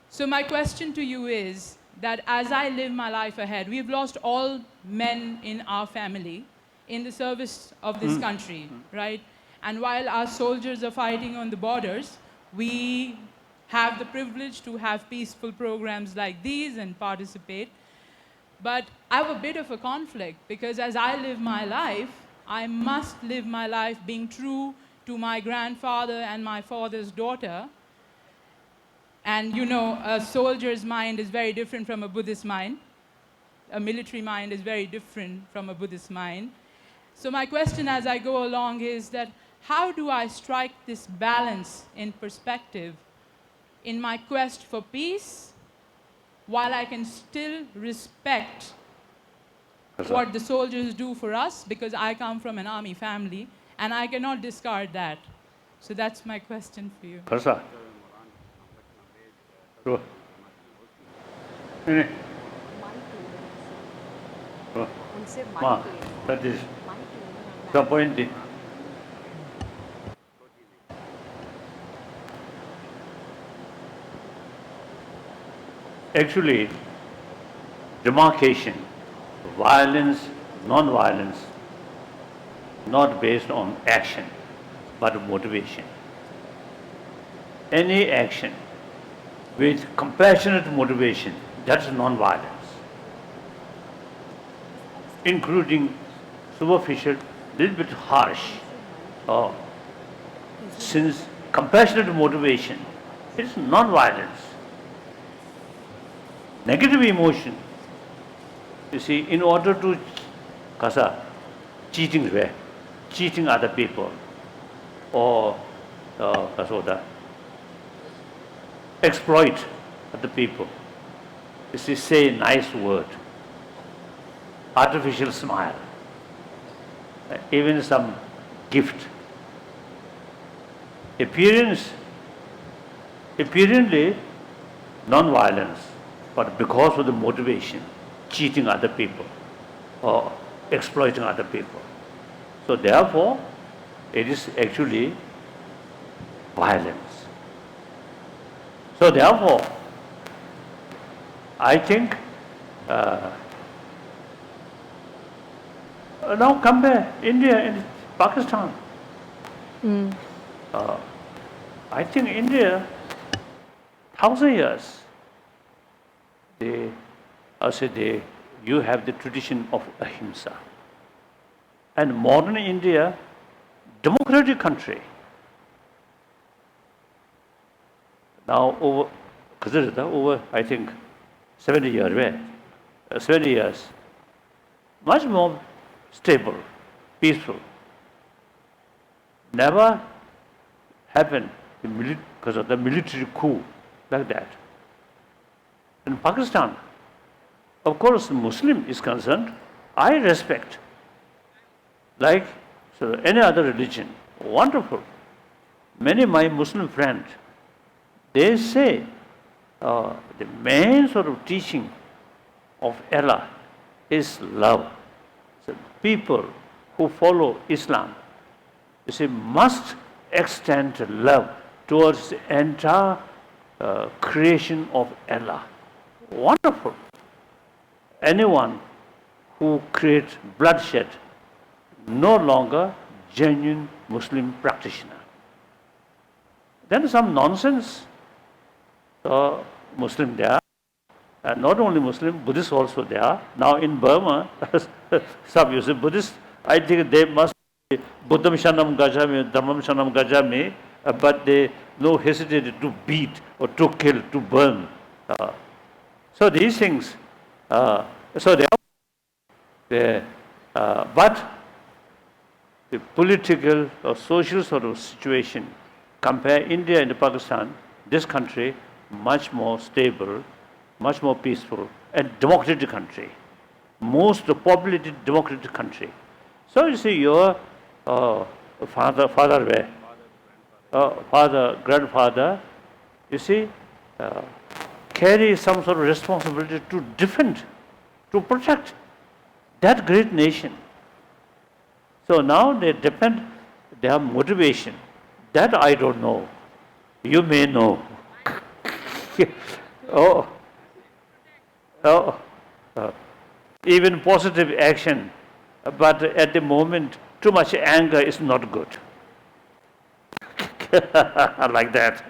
So my question to you is that as I live my life ahead, we've lost all men in our family in the service of this country, right? And while our soldiers are fighting on the borders, we have the privilege to have peaceful programs like these and participate. But I have a bit of a conflict because as I live my life, I must live my life being true to my grandfather and my father's daughter. And a soldier's mind is very different from a Buddhist mind. A military mind is very different from a Buddhist mind. So my question as I go along is that how do I strike this balance in perspective in my quest for peace, while I can still respect what the soldiers do for us, because I come from an army family, and I cannot discard that. So that's my question for you. Karsa. That is the point. Actually, demarcation, violence, non-violence, not based on action, but motivation. Any action with compassionate motivation, that's non-violence, including superficial, little bit harsh. Since compassionate motivation is non-violence. Negative emotion, you see, in order to cheating other people, or exploit other people. You see, say a nice word, artificial smile, even some gift. Apparently non-violence, but because of the motivation, cheating other people or exploiting other people. So therefore, it is actually violence. So therefore, I think now compare India and Pakistan. I think India, 1,000 years, you have the tradition of ahimsa. And modern India, democratic country. Now over I think 70 years, much more stable, peaceful. Never happened because of the military coup like that. In Pakistan, of course, Muslim is concerned, I respect, like any other religion, wonderful. Many of my Muslim friends, they say the main sort of teaching of Allah is love. So people who follow Islam, you see, must extend love towards the entire creation of Allah. Wonderful. Anyone who creates bloodshed, no longer genuine Muslim practitioner. Then some nonsense. Muslim there, not only Muslim, Buddhists also there. Now in Burma, some you say Buddhists, I think they must be Buddham Shanam Gajami, Dhammam Shanam Gajami, but they no hesitated to beat or to kill, to burn. So these things, but the political or social sort of situation, compare India and Pakistan, this country, much more stable, much more peaceful, and democratic country, most populated democratic country. So you see, your grandfather, you see, carry some sort of responsibility to defend, to protect that great nation. So now they depend, their motivation. That I don't know. You may know. Even positive action, but at the moment, too much anger is not good. Like that.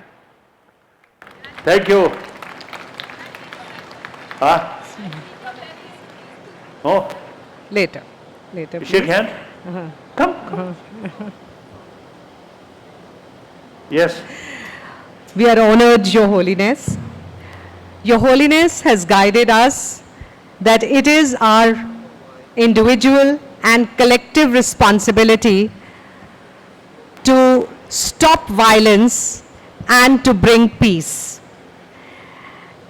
Thank you. Oh. Later. Shake hand. Come. Yes. We are honored, Your Holiness. Your Holiness has guided us that it is our individual and collective responsibility to stop violence and to bring peace.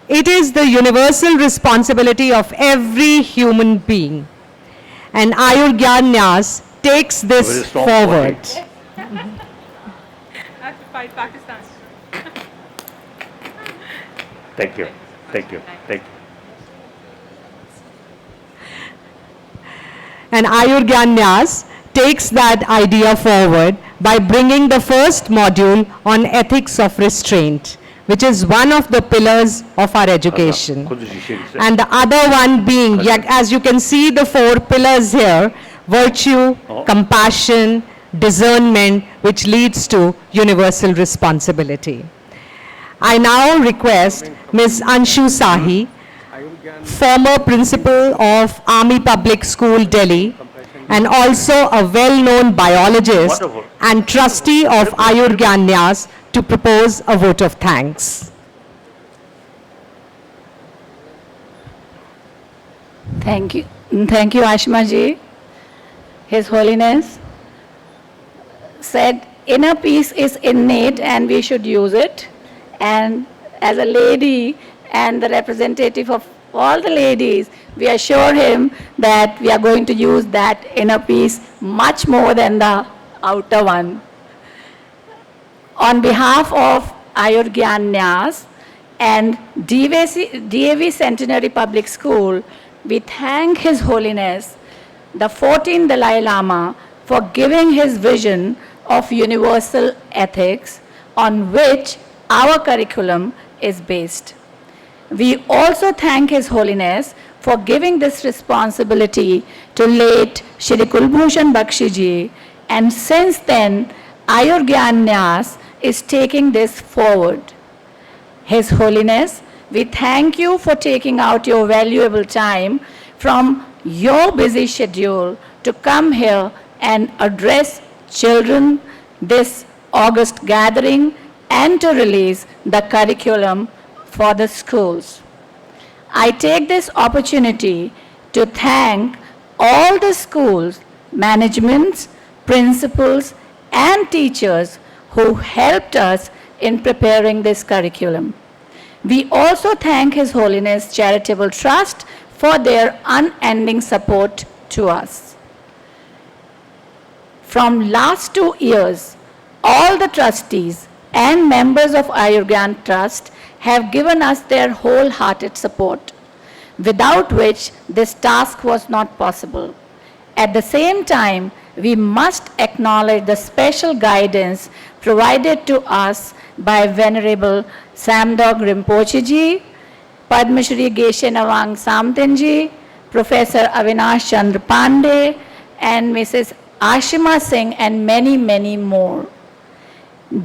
It is the universal responsibility of every human being. And Ayurgnay Nyas takes this forward. I have to fight Pakistan. Thank you. And Ayurgnay Nyas takes that idea forward by bringing the first module on ethics of restraint. which is one of the pillars of our education. And the other one being, as you can see the four pillars here, virtue, compassion, discernment, which leads to universal responsibility. I now request Ms. Anshu Sahi, former principal of Army Public School, Delhi, and also a well-known biologist and trustee of Ayurgnay Nyas, to propose a vote of thanks. Thank you. Thank you, Ashma ji. His Holiness said inner peace is innate and we should use it. And as a lady and the representative of all the ladies, we assure him that we are going to use that inner peace much more than the outer one. On behalf of Ayurgnay Nyas and DAV Centenary Public School, we thank His Holiness, the 14th Dalai Lama, for giving his vision of universal ethics on which our curriculum is based. We also thank His Holiness for giving this responsibility to late Shri Kulbhushan Bakshi ji, and since then, Ayurgnay Nyas is taking this forward. His Holiness, we thank you for taking out your valuable time from your busy schedule to come here and address children this August gathering and to release the curriculum for the schools. I take this opportunity to thank all the schools, managements, principals, and teachers who helped us in preparing this curriculum. We also thank His Holiness Charitable Trust for their unending support to us. From last 2 years, all the trustees and members of Ayurgnay Trust have given us their wholehearted support, without which this task was not possible. At the same time, we must acknowledge the special guidance provided to us by Venerable Samdog Rinpoche ji, Padma Shri Geshe Nawang Samten ji, Professor Avinash Chandra Pandey, and Mrs. Ashima Singh, and many, many more.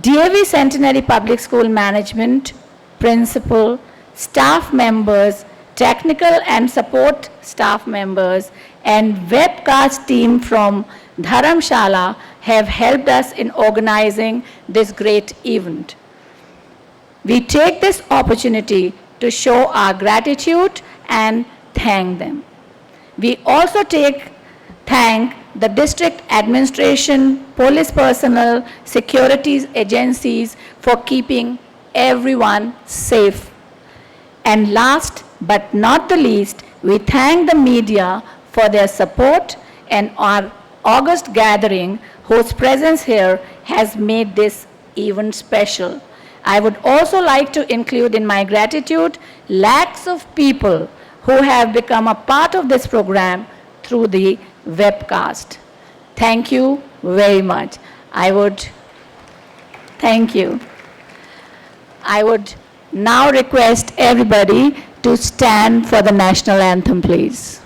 DAV Centenary Public School Management, Principal, staff members, technical and support staff members, and webcast team from Dharamshala have helped us in organizing this great event. We take this opportunity to show our gratitude and thank them. We also thank the district administration, police personnel, securities agencies for keeping everyone safe. And last but not the least, we thank the media for their support and our August gathering, whose presence here has made this event special. I would also like to include in my gratitude lakhs of people who have become a part of this program through the webcast. Thank you very much. Thank you. I would now request everybody to stand for the national anthem, please.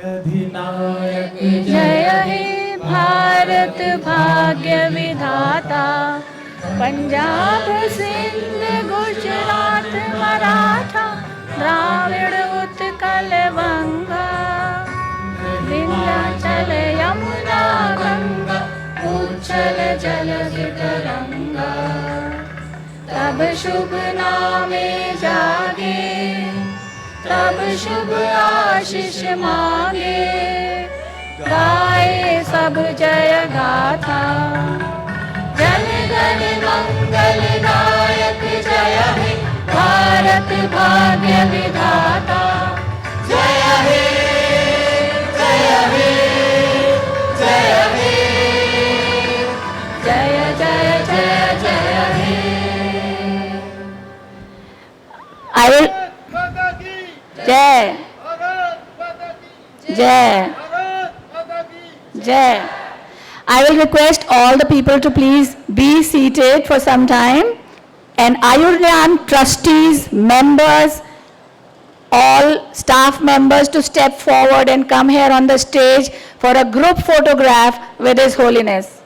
अधिनायक जय हे भारत भाग्य विधाता, पंजाब सिंध गुजरात मराठा, द्राविड़ उत्कल बंगा, विंध्याचल यमुना गंगा, उच्छल जलधि तरंगा। तब शुभ नामे जागे, तब शुभ आशीष मांगे, गाए सब जय गाथा। जन गण मंगल दायक जय हे भारत भाग्य विधाता। जय हे जय हे जय हे, जय जय जय जय हे। I will Jai. I will request all the people to please be seated for some time. And Ayurgnay trustees, members, all staff members to step forward and come here on the stage for a group photograph with His Holiness.